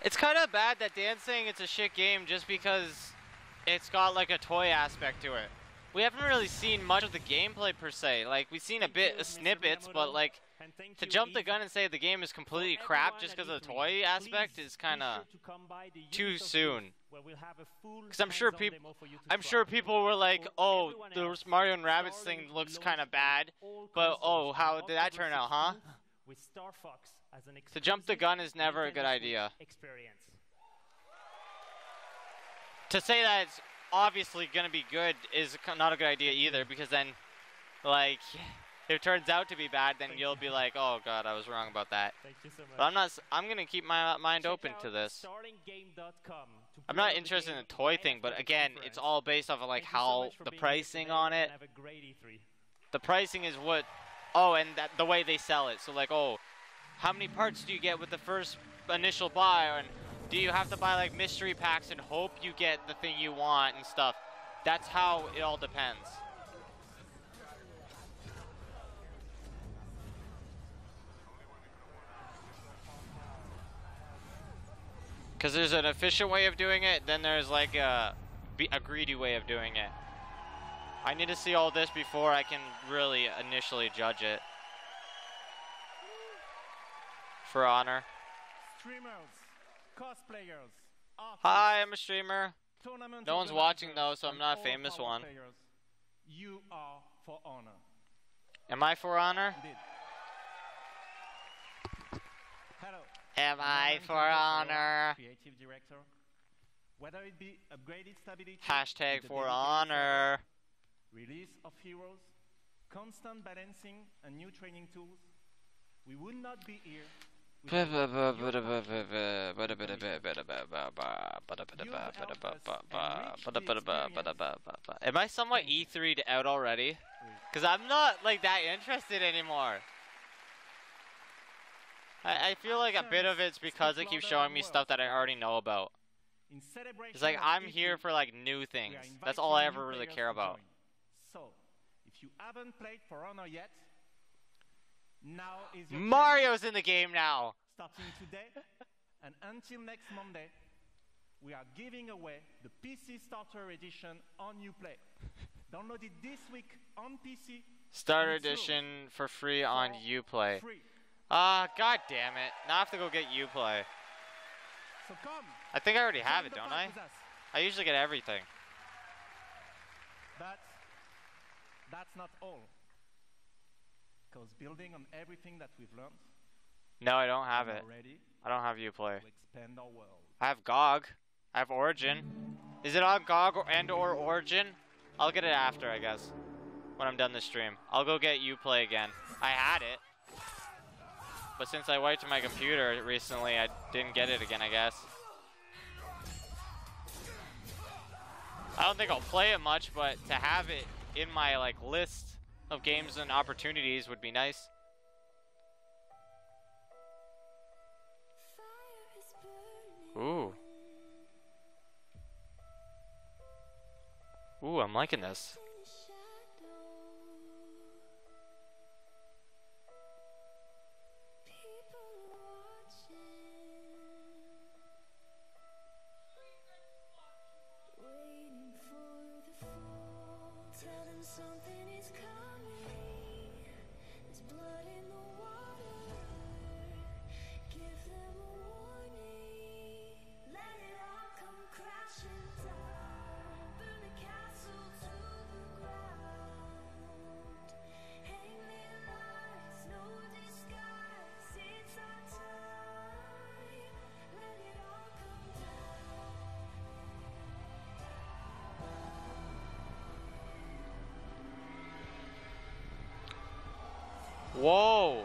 It's kind of bad that Dan's saying it's a shit game just because it's got like a toy aspect to it. We haven't really seen much of the gameplay per se. Like, we've seen a bit of snippets, but like, to jump the gun and say the game is completely crap just because of the toy aspect is kind of too soon. Because I'm sure people were like, oh, the Mario and Rabbids thing looks kind of bad, but oh, how did that turn out, huh? To jump the gun is never a good idea. To say that it's obviously going to be good is not a good idea either, because then, like, if it turns out to be bad, then you'll be like, oh god, I was wrong about that. Thank you so much. But I'm going to keep my mind open to this. I'm not interested in the toy thing, but again, it's all based off of like how the pricing on it. The pricing is what, oh, and the way they sell it. So like, oh, how many parts do you get with the first initial buy, and do you have to buy like mystery packs and hope you get the thing you want and stuff? That's how it all depends. Because there's an efficient way of doing it, then there's like a greedy way of doing it. I need to see all this before I can really initially judge it. For Honor. Streamers, cosplayers, artists, Hi, I'm a streamer. tournament No one's watching though, so I'm and not a all famous power one. players, you are For Honor. Am I For Honor? Indeed. Hello. Am I I'm For Antonio, Honor? Creative director. Whether it be upgraded stability, Hashtag with the For dedicated Honor. server, release of heroes, constant balancing, and new training tools, we would not be here. Am I somewhat E3'd out already? Because I'm not like that interested anymore. I feel like a bit of it's because it keeps showing me stuff that I already know about. It's like I'm here for like new things. That's all I ever really care about. So, if you haven't played For Honor yet, now is your Mario's in the game now. starting today and until next Monday, we are giving away the PC Starter Edition on Uplay. Download it this week on PC. Starter edition for free on Uplay. God damn it. Now I have to go get Uplay. So come. I think I already have it, don't I? I usually get everything. But that's not all. Because building on everything that we've learned, No, I don't have we're it. ready I don't have Uplay. to expand our world. I have GOG. I have Origin. Is it on GOG and/or Origin? I'll get it after, I guess. When I'm done the stream. I'll go get Uplay again. I had it. But since I wiped my computer recently, I didn't get it again, I guess. I don't think I'll play it much, but to have it in my like list of games and opportunities would be nice. Ooh. Ooh, I'm liking this. Whoa!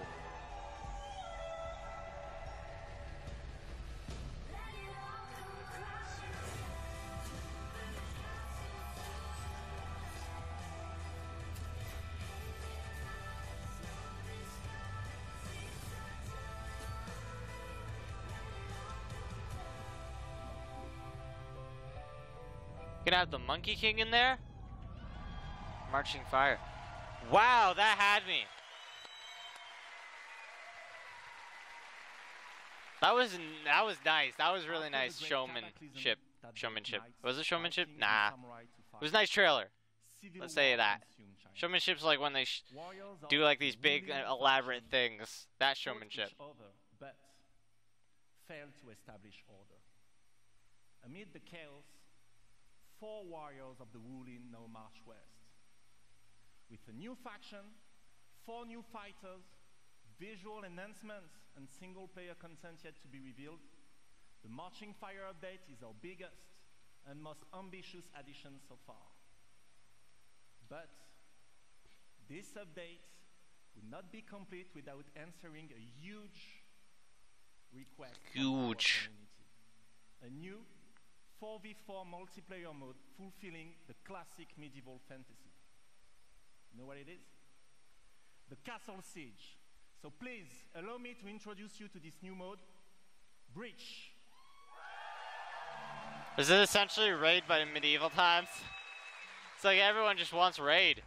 Gonna have the Monkey King in there? Marching Fire. Wow, that had me. That was nice. That was really nice showmanship. Was it showmanship? Nah. It was a nice trailer. Let's say that. Showmanship's like when they do like these big elaborate things. That's showmanship. But failed to establish order. Amid the chaos, 4 warriors of the Wulin now march west. With a new faction, 4 new fighters, visual enhancements, and single-player content yet to be revealed, the Marching Fire update is our biggest and most ambitious addition so far. But this update would not be complete without answering a huge request from our community. A new 4v4 multiplayer mode fulfilling the classic medieval fantasy. You know what it is? The Castle Siege. So please, allow me to introduce you to this new mode, Breach. Is it essentially Raid by medieval times? It's like everyone just wants Raid.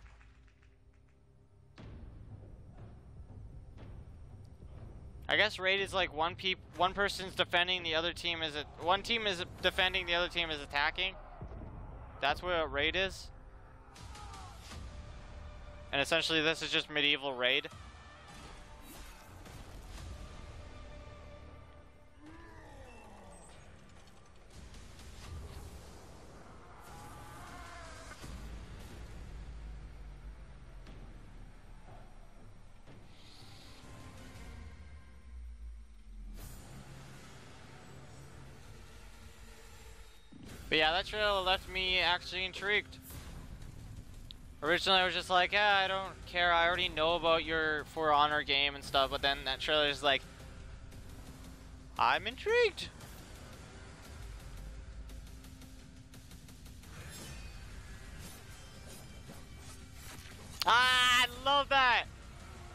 I guess Raid is like one person's defending, the other team is one team is defending, the other team is attacking. That's what a Raid is. And essentially this is just medieval Raid. But yeah, that trailer left me actually intrigued. Originally, I was just like, yeah, I don't care. I already know about your For Honor game and stuff. But then that trailer is like, I'm intrigued. Ah, I love that.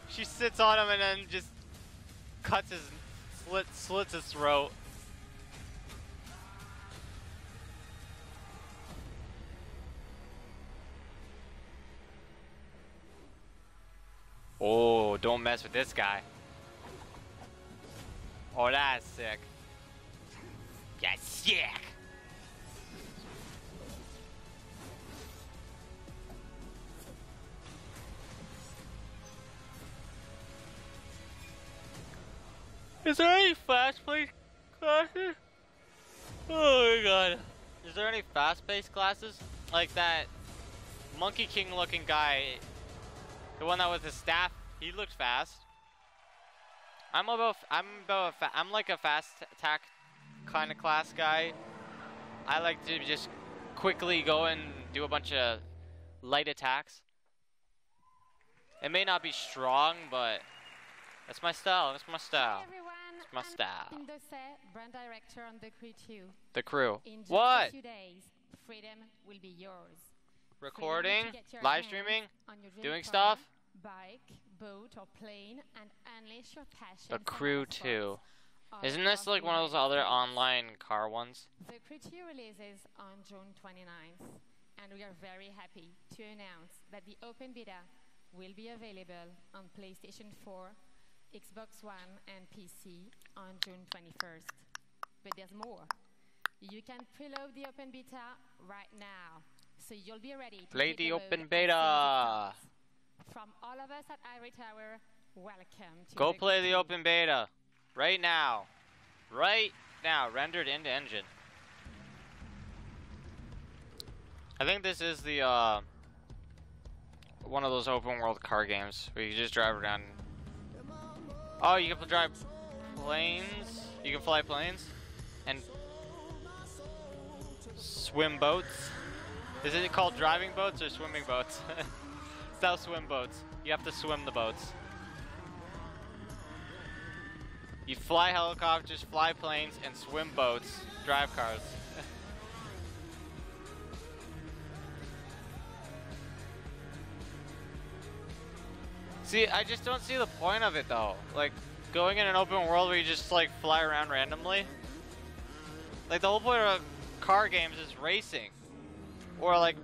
She sits on him and then just cuts his, slits his throat. Oh, don't mess with this guy. Oh, that's sick. Yeah, sick. Is there any fast-paced classes? Oh my god. Is there any fast-paced classes? Like that Monkey King looking guy, the one that was his staff, he looked fast. I'm like a fast attack kind of class guy. I like to just quickly go and do a bunch of light attacks. It may not be strong, but that's my style. That's my style. Hi everyone, it's my style. I'm Indose, brand director on The Crew 2. The Crew. In just what? a few days, freedom will be yours. Recording, live streaming, doing stuff. Bike, boat, or plane, and unleash your passion. The Crew 2. Isn't this like one of those other online car ones? The Crew 2 releases on June 29th, and we are very happy to announce that the open beta will be available on PlayStation 4, Xbox One, and PC on June 21st. But there's more. You can preload the open beta right now, so you'll be ready to play the open beta. beta. From all of us at Ivory Tower, welcome to Go play the open beta right now. Right now, rendered into engine. I think this is the one of those open world car games where you just drive around. Oh, you can drive planes. You can fly planes and swim boats. Is it called driving boats or swimming boats? It's now swim boats. You have to swim the boats. You fly helicopters, fly planes, and swim boats, drive cars. See, I just don't see the point of it though. Like, going in an open world where you just like fly around randomly. Like, the whole point of car games is racing. Or like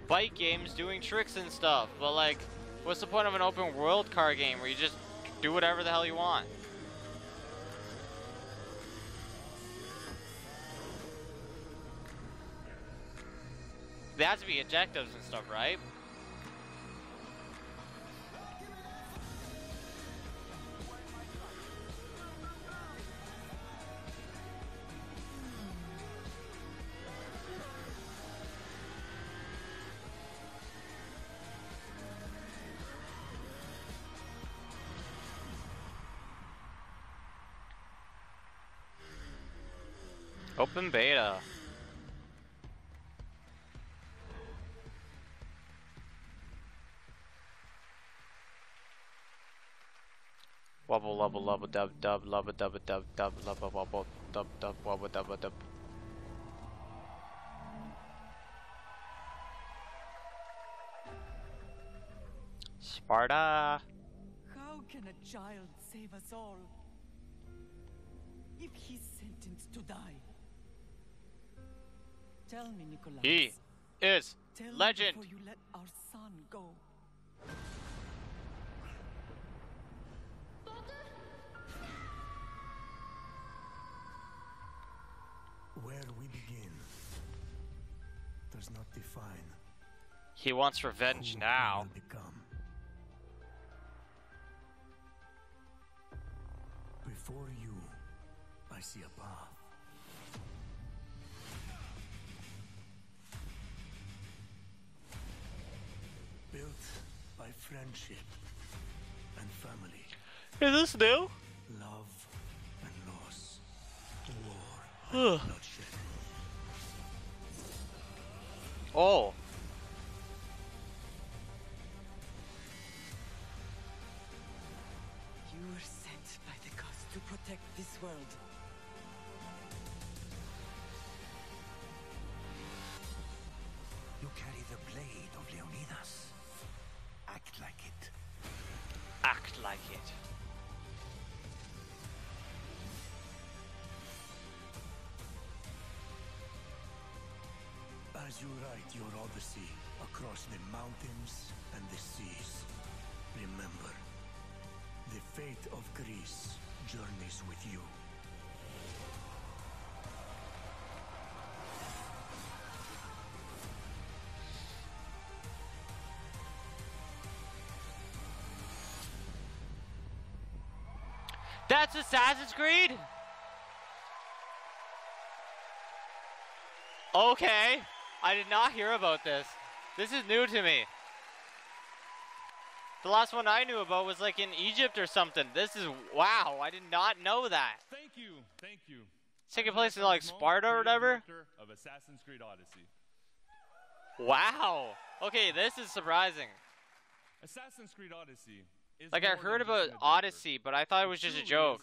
bike games doing tricks and stuff. But like, what's the point of an open world car game where you just do whatever the hell you want? There has to be objectives and stuff, right? Open beta. Wobble lubble lubble dub dub lubba dubba dub dub lubba wobble dub dub wobble dubba dub. Sparta. How can a child save us all if he's sentenced to die? Tell me, Nicholas. He is Tell legend. Me before you let our son go. Where we begin does not define. He wants revenge now. Before you, I see a path. Built by friendship and family. Is this new? Love and loss. War and bloodshed. Oh. You were sent by the gods to protect this world. You carry the blade of Leonidas. Act like it. Act like it. As you write your odyssey across the mountains and the seas, remember, the fate of Greece journeys with you. That's Assassin's Creed? Okay. I did not hear about this. This is new to me. The last one I knew about was like in Egypt or something. This is, wow, I did not know that. Thank you, thank you. It's taking place in like Sparta or whatever? Of Assassin's Creed Odyssey. Wow. Okay, this is surprising. Assassin's Creed Odyssey is Like I heard about Odyssey, but I thought it was just a joke.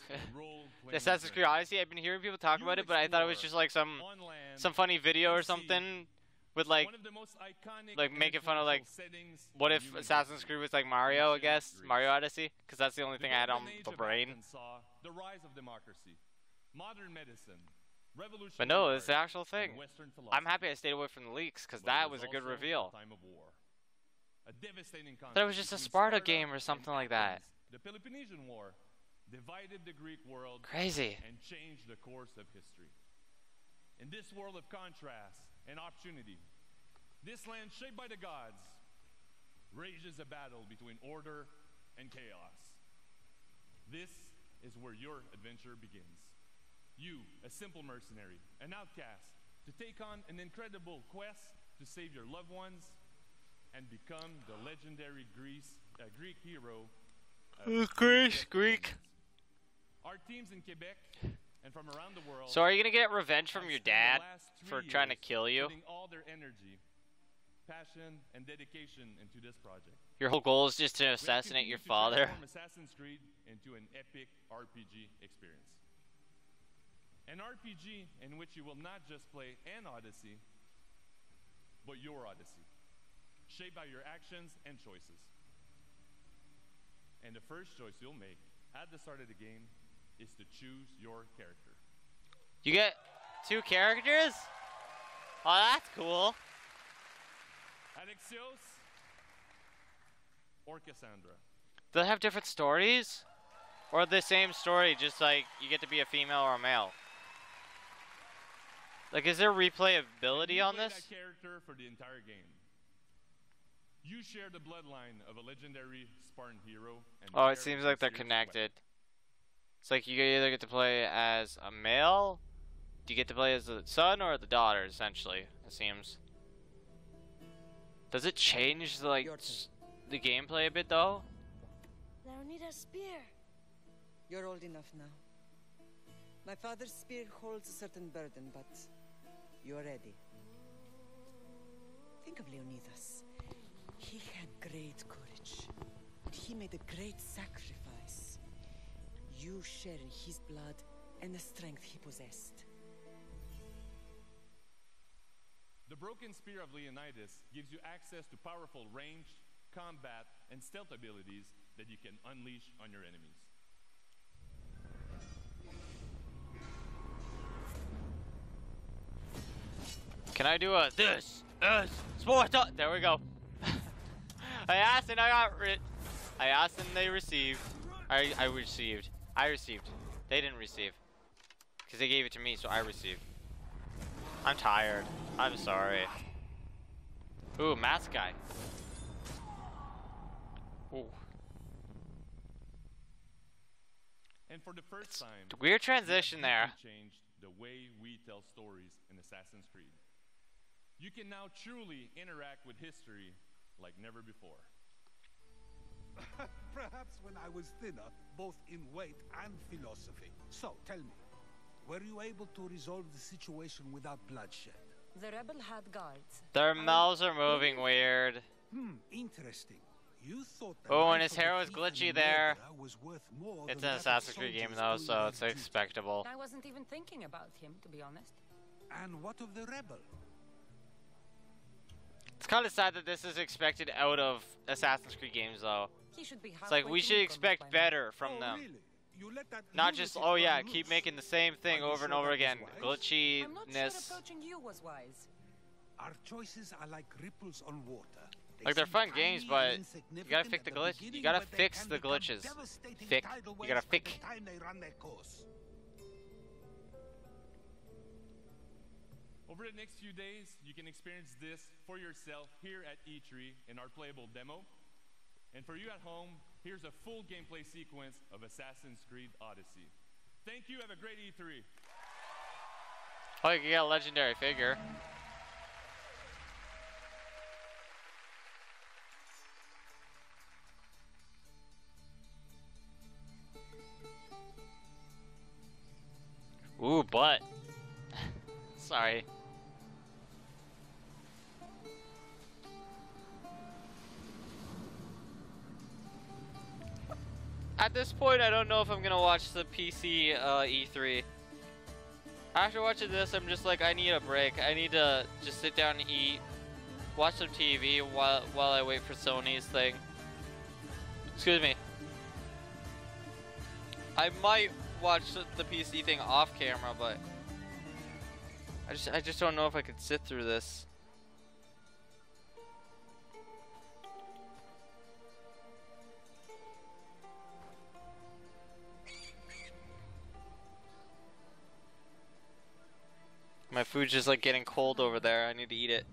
The Assassin's Creed Odyssey, I've been hearing people talk about it, but I thought it was just like some funny video or something with like making fun of like what if Assassin's Creed was like Mario, I guess, Mario Odyssey, because that's the only thing I had on the brain. The rise of democracy, modern medicine, revolution. But no, it's the actual thing. I'm happy I stayed away from the leaks because that was a good reveal. A devastating I thought it was just a Sparta game or something like that. The Peloponnesian War divided the Greek world Crazy. and changed the course of history. In this world of contrast and opportunity, this land shaped by the gods rages a battle between order and chaos. This is where your adventure begins. You, a simple mercenary, an outcast, to take on an incredible quest to save your loved ones and become the legendary Greek hero. Greek. Our teams in Quebec and from around the world. So are you gonna get revenge from your dad for trying to kill you? Putting all their energy, passion, and dedication into this project. Your whole goal is just to assassinate your father. Transform Assassin's Creed into an epic RPG experience. An RPG in which you will not just play an Odyssey, but your Odyssey, shaped by your actions and choices. And the first choice you'll make at the start of the game is to choose your character. You get 2 characters? Oh, that's cool. Alexios or Cassandra. Do they have different stories? Or the same story, just like you get to be a female or a male? Like, is there replayability on this? That character for the entire game. You share the bloodline of a legendary Spartan hero. And Oh, it seems like they're connected. It's like you either get to play as a male, do you get to play as the son or the daughter, essentially, it seems. Does it change the, like, the gameplay a bit, though? Leonidas' spear. You're old enough now. My father's spear holds a certain burden, but you're ready. Think of Leonidas. He had great courage, and he made a great sacrifice. You share in his blood and the strength he possessed. The broken spear of Leonidas gives you access to powerful ranged, combat, and stealth abilities that you can unleash on your enemies. Can I do a this is Sparta? There we go. I asked and I got I asked and they received. I received. I received. They didn't receive. Because they gave it to me, so I received. I'm tired. I'm sorry. Ooh, mask guy. Ooh. And for the first time, weird transition there. Changed the way we tell stories in Assassin's Creed. You can now truly interact with history like never before. Perhaps when I was thinner, both in weight and philosophy. So, tell me, were you able to resolve the situation without bloodshed? The rebel had guards. Their mouths are moving weird. Interesting. You thought Oh, and his hair was glitchy there. It's an Assassin's Creed game though, so it's expectable. I wasn't even thinking about him, to be honest. And what of the rebel? It's kind of sad that this is expected out of Assassin's Creed games though. He should be It's like we should expect better from them. Not just, oh yeah, keep making the same thing over and over again. Glitchiness. I'm not sure approaching you was wise. Our choices are like ripples on water. Like they're fun games, but you gotta fix the glitch. You gotta fix the glitches. Fix. You gotta fix. Over the next few days, you can experience this for yourself here at E3 in our playable demo. And for you at home, here's a full gameplay sequence of Assassin's Creed Odyssey. Thank you, have a great E3. Oh, you can get a legendary figure. Ooh, butt. Sorry. At this point, I don't know if I'm gonna watch the PC E3. After watching this, I'm just like, I need a break. I need to just sit down and eat, watch some TV while I wait for Sony's thing. Excuse me. I might watch the PC thing off camera, but I just don't know if I could sit through this. My food's just like getting cold over there. I need to eat it.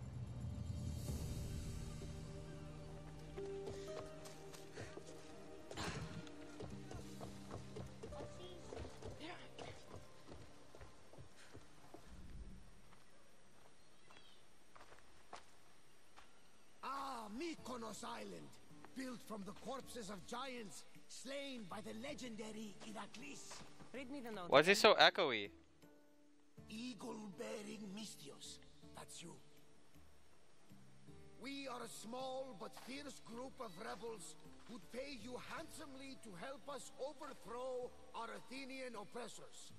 Mykonos Island, built from the corpses of giants slain by the legendary Iraklis. Read me the note. Why is he so echoey? Eagle-bearing Mystios, that's you. We are a small but fierce group of rebels who'd pay you handsomely to help us overthrow our Athenian oppressors.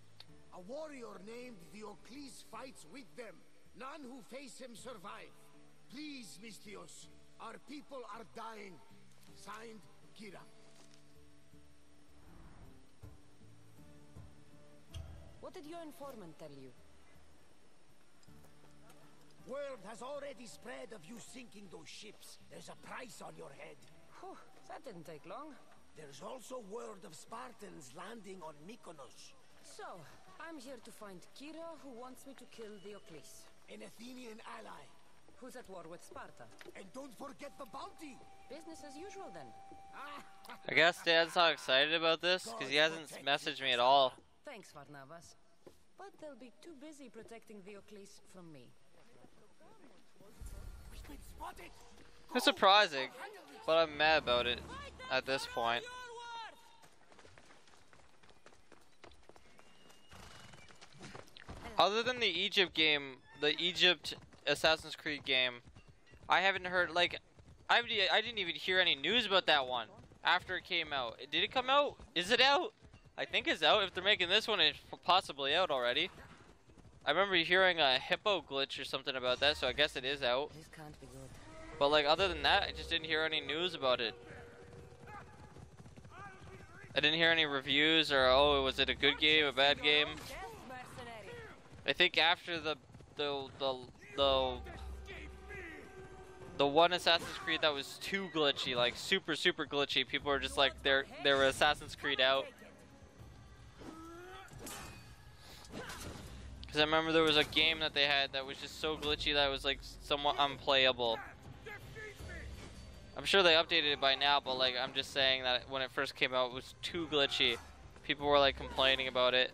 A warrior named Diocles fights with them. None who face him survive. Please, Mystios, our people are dying. Signed, Kira. What did your informant tell you? Word has already spread of you sinking those ships. There's a price on your head. Whew, that didn't take long. There's also word of Spartans landing on Mykonos. So, I'm here to find Kira, who wants me to kill Diocles. An Athenian ally. Who's at war with Sparta. And don't forget the bounty! Business as usual then. I guess Dad's not excited about this because he hasn't messaged me at all. Thanks, Varnavas. But they'll be too busy protecting Diocles from me. It's surprising, but I'm mad about it at this point. Other than the Egypt game, the Egypt Assassin's Creed game, I haven't heard, like, I didn't even hear any news about that one after it came out. Did it come out? Is it out? I think it's out. If they're making this one, it's possibly out already. I remember hearing a hippo glitch or something about that, so I guess it is out. This can't be good. But like other than that, I just didn't hear any news about it. I didn't hear any reviews or oh, was it a good game, a bad game? I think after the one Assassin's Creed that was too glitchy, like super glitchy, people were just like they were Assassin's Creed out. Because I remember there was a game that they had that was just so glitchy that it was like somewhat unplayable. I'm sure they updated it by now, but like I'm just saying that when it first came out it was too glitchy. People were like complaining about it.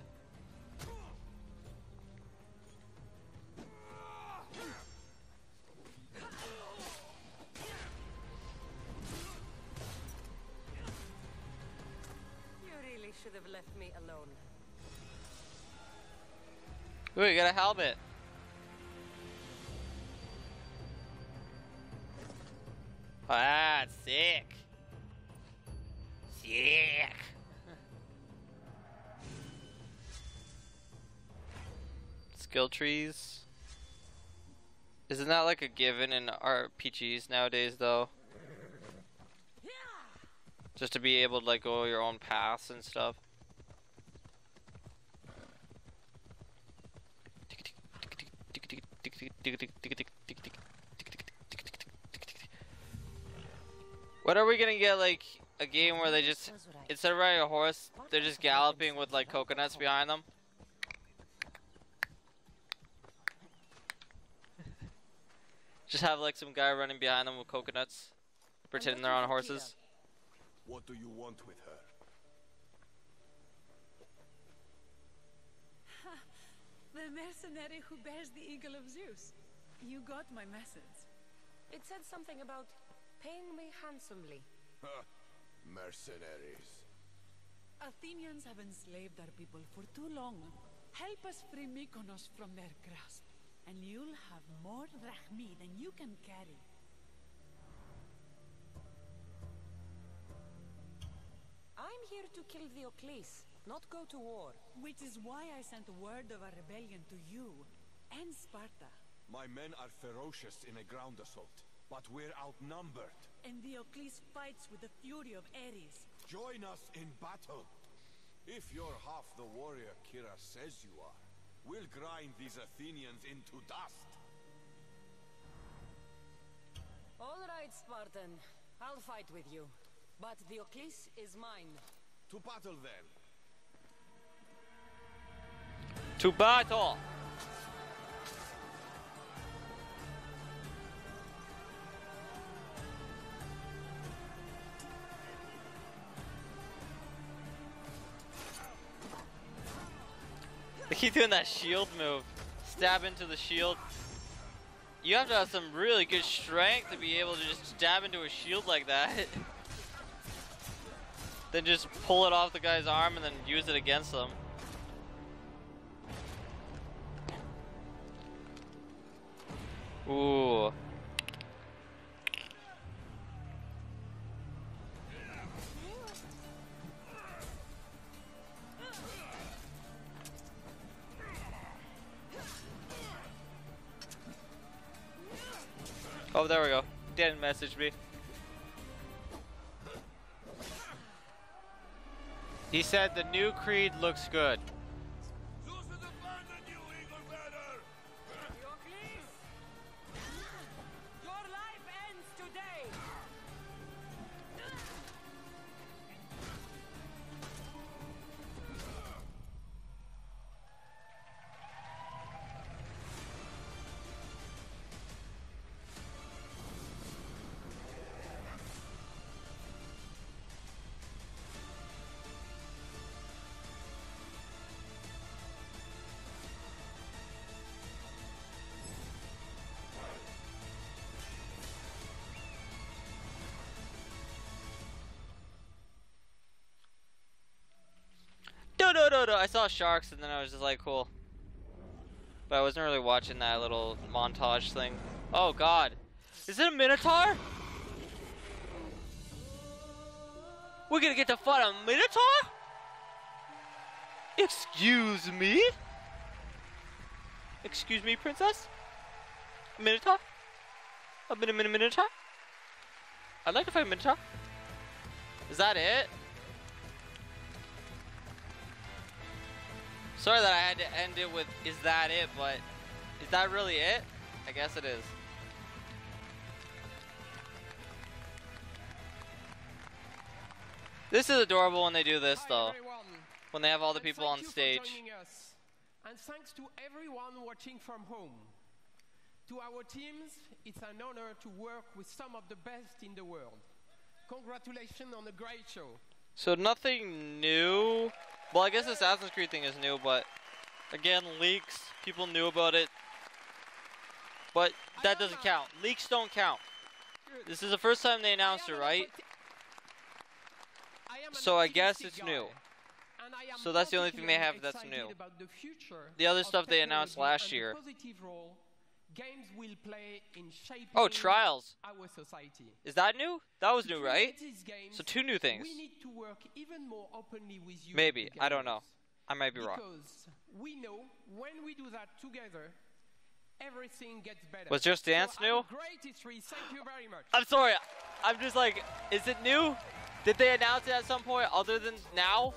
You really should have left me alone. Ooh, you got a helmet. Ah, sick. Sick. Skill trees. Isn't that like a given in RPGs nowadays though? Just to be able to like go your own paths and stuff. When are we gonna get like a game where they just, instead of riding a horse, they're just galloping with like coconuts behind them? Just have like some guy running behind them with coconuts, pretending they're on horses. What do you want with her? The mercenary who bears the eagle of Zeus. You got my message. It said something about paying me handsomely. Mercenaries. Athenians have enslaved our people for too long. Help us free Mykonos from their grasp, and you'll have more drachmi than you can carry. I'm here to kill Diocles, not go to war. Which is why I sent word of a rebellion to you and Sparta. My men are ferocious in a ground assault, but we're outnumbered. And Diocles fights with the fury of Ares. Join us in battle. If you're half the warrior Kira says you are, we'll grind these Athenians into dust. All right, Spartan. I'll fight with you. But Diocles is mine. To battle then. To battle! They keep doing that shield move. Stab into the shield. You have to have some really good strength to be able to just stab into a shield like that. Then just pull it off the guy's arm and then use it against them. Ooh. Oh, there we go. Didn't message me. He said the new Creed looks good. Your life ends today! No. I saw sharks and then I was just like, cool. But I wasn't really watching that little montage thing. Oh god. Is it a Minotaur? We're gonna get to fight a Minotaur? Excuse me? Excuse me, princess? A Minotaur? A Minotaur? I'd like to fight a Minotaur. Is that it? Sorry that I had to end it with, is that it, but is that really it? I guess it is. This is adorable when they do this, though. When they have all the people on stage. And thanks to everyone watching from home. To our teams, it's an honor to work with some of the best in the world. Congratulations on a great show. So nothing new. Well, I guess the Assassin's Creed thing is new, but again, leaks, people knew about it. But that doesn't count. Leaks don't count. This is the first time they announced it, right? So I guess it's new. So that's the only thing they have that's new. The other stuff they announced last year. games will play in shaping Oh, Trials. our society. Is that new? That was new, right? These games, So 2 new things. we need to work even more openly with you. Maybe. I don't know. I might be wrong. Because we know when we do that together, everything gets better. Was Just Dance new? Great history. Thank you very much. I'm sorry. I'm just like, is it new? Did they announce it at some point other than now?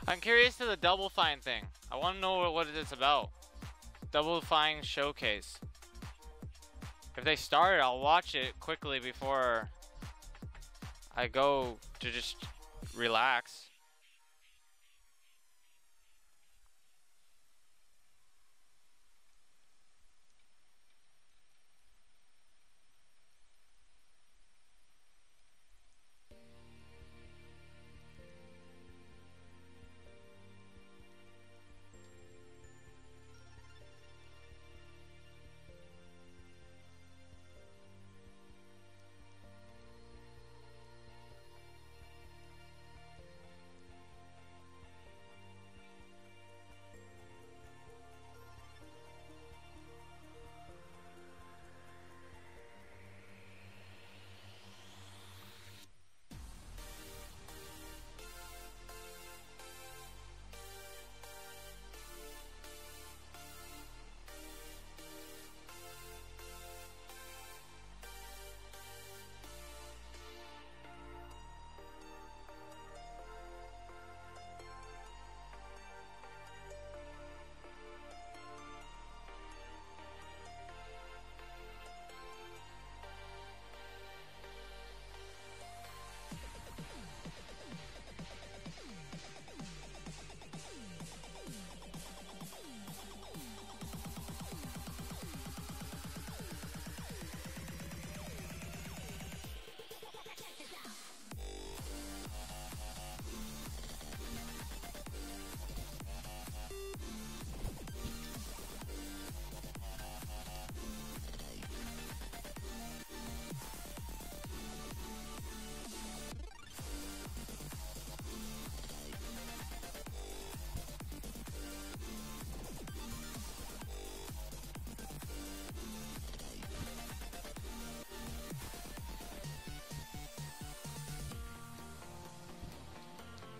I'm curious to the Double Fine thing. I want to know what it's about. Double Fine Showcase. If they start it, I'll watch it quickly before I go to just relax.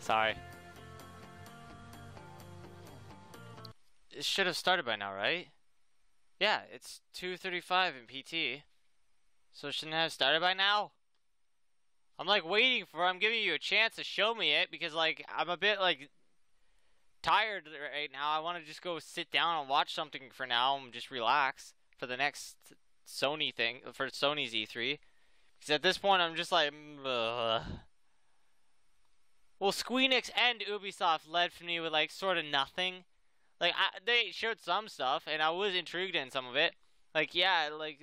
Sorry. It should have started by now, right? Yeah, it's 2:35 in PT. So it shouldn't have started by now? I'm like waiting for, I'm giving you a chance to show me it because like I'm a bit like tired right now. I want to just go sit down and watch something for now and just relax for the next Sony thing, for Sony's E3. Because at this point I'm just like, ugh. Well, Square Enix and Ubisoft led for me with like sort of nothing. Like they showed some stuff, and I was intrigued in some of it. Like yeah, like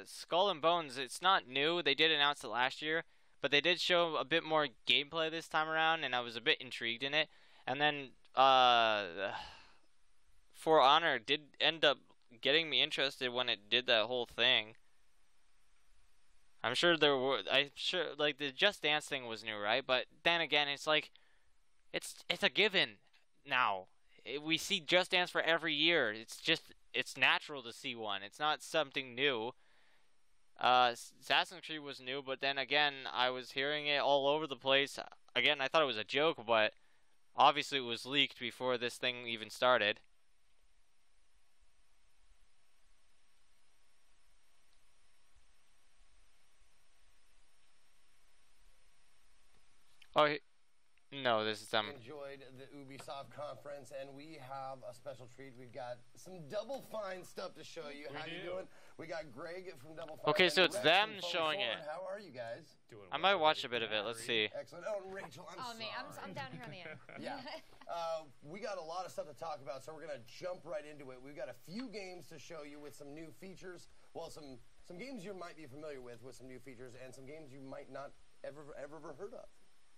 Skull and Bones. It's not new. They did announce it last year, but they did show a bit more gameplay this time around, and I was a bit intrigued in it. And then For Honor did end up getting me interested when it did that whole thing. I'm sure like the Just Dance thing was new, right? But then again, it's like it's a given now. We see Just Dance for every year. It's natural to see one. It's not something new. Assassin's Creed was new, but then again, I was hearing it all over the place. Again, I thought it was a joke, but obviously it was leaked before this thing even started. Oh, no, this is them. Enjoyed the Ubisoft conference, and we have a special treat. We've got some Double Fine stuff to show you. How you doing? We got Greg from Double Fine. Okay, so it's Rex them from showing Forward. it. How are you guys? Doing I might watch a bit of it. Let's see. Excellent. Oh, and Rachel, I'm sorry. Me, I'm down here on the end. Yeah. We got a lot of stuff to talk about, so we're going to jump right into it. We've got a few games to show you with some new features. Well, some games you might be familiar with some new features, and some games you might not ever heard of.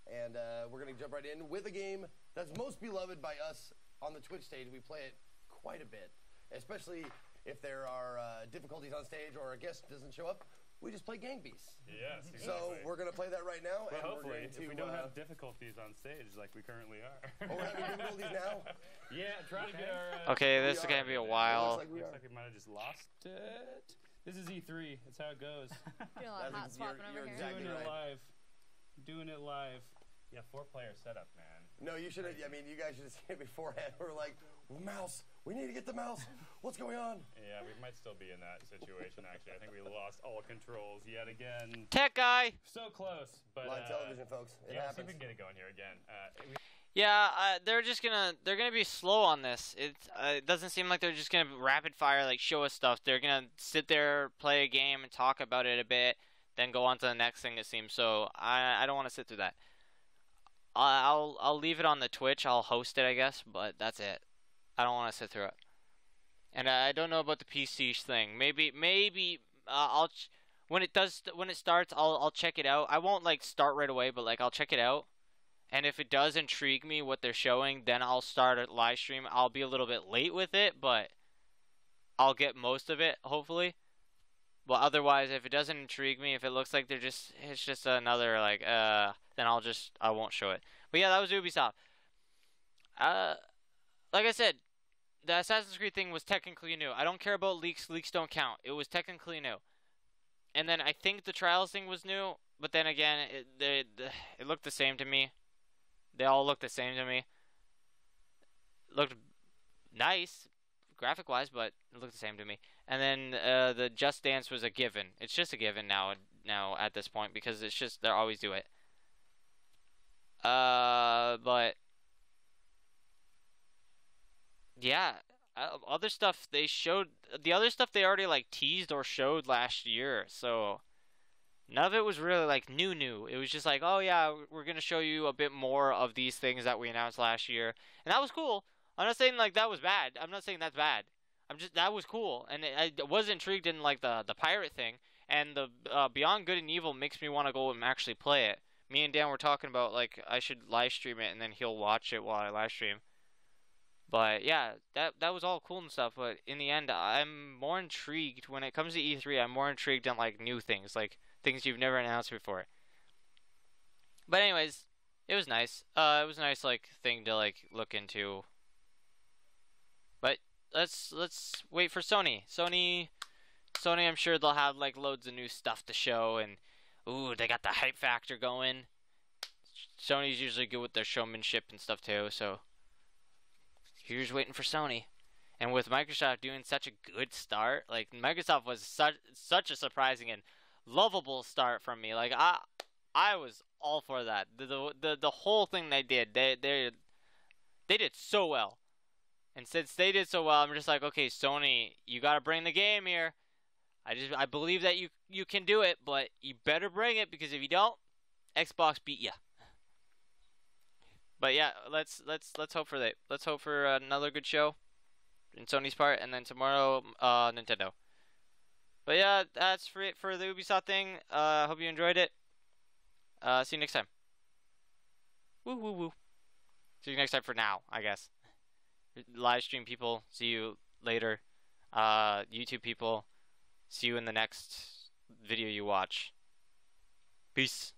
And we're going to jump right in with a game that's most beloved by us on the Twitch stage. We play it quite a bit, especially if there are difficulties on stage or a guest doesn't show up. We just play Gang Beasts. Yes, exactly. So we're going to play that right now. Well, and hopefully, we're going to, if we don't have difficulties on stage like we currently are. Oh, we're having difficulties now? Yeah, trying to get our... Okay, this is going to be a while. Looks like we might have just lost it. This is E3. That's how it goes. Doing a lot of hot swapping over here. Exactly Doing it right. live. Doing it live. Yeah, 4-player setup, man. No, you should have. I mean, you guys should have seen it beforehand. We're like, mouse. We need to get the mouse. What's going on? Yeah, we might still be in that situation, actually. I think we lost all controls yet again. Tech guy. So close, but live television, folks. It yeah, happens. see if we can get it going here again. Yeah, they're gonna be slow on this. It doesn't seem like they're just gonna rapid fire like show us stuff. They're gonna sit there, play a game, and talk about it a bit, then go on to the next thing. It seems so. I don't want to sit through that. I'll leave it on the Twitch. I'll host it, I guess, but that's it. I don't want to sit through it. And I don't know about the PC thing. Maybe when it starts, I'll check it out. I won't like start right away, but like I'll check it out. And if it does intrigue me what they're showing, then I'll start a live stream. I'll be a little bit late with it, but I'll get most of it hopefully. But otherwise, if it doesn't intrigue me, if it looks like it's just another like then I won't show it. But yeah, that was Ubisoft. Like I said, the Assassin's Creed thing was technically new. I don't care about leaks. Leaks don't count. It was technically new. And then I think the Trials thing was new, but then again, it looked the same to me. They all looked the same to me. Looked nice, graphic-wise, but it looked the same to me. And then the Just Dance was a given. It's just a given now at this point because it's just they always do it. But yeah, other stuff they showed. The other stuff they already like teased or showed last year. So none of it was really like new. It was just like, oh yeah, we're gonna show you a bit more of these things that we announced last year, and that was cool. I'm not saying like that was bad. I'm not saying that's bad. That was cool, and I was intrigued in like the pirate thing, and the Beyond Good and Evil makes me want to go and actually play it. Me and Dan were talking about like I should live stream it, and then he'll watch it while I live stream. But yeah, that was all cool and stuff. But in the end, I'm more intrigued when it comes to E3. I'm more intrigued on like new things, like things you've never announced before. But anyways, it was nice. It was a nice like thing to like look into. But let's wait for Sony. Sony, I'm sure they'll have like loads of new stuff to show, and ooh, they got the hype factor going. Sony's usually good with their showmanship and stuff too, so you're just waiting for Sony. And with Microsoft doing such a good start, like Microsoft was such a surprising and lovable start from me. Like I was all for that. The whole thing they did, they did so well. And since they did so well, I'm just like, okay, Sony, you gotta bring the game here. I believe that you can do it, but you better bring it, because if you don't, Xbox beat ya. But yeah, let's hope for that. Let's hope for another good show in Sony's part, and then tomorrow Nintendo. But yeah, that's it for the Ubisoft thing. Hope you enjoyed it. See you next time. Woo woo woo. See you next time for now, I guess. Live stream people, see you later. YouTube people, see you in the next video you watch. Peace.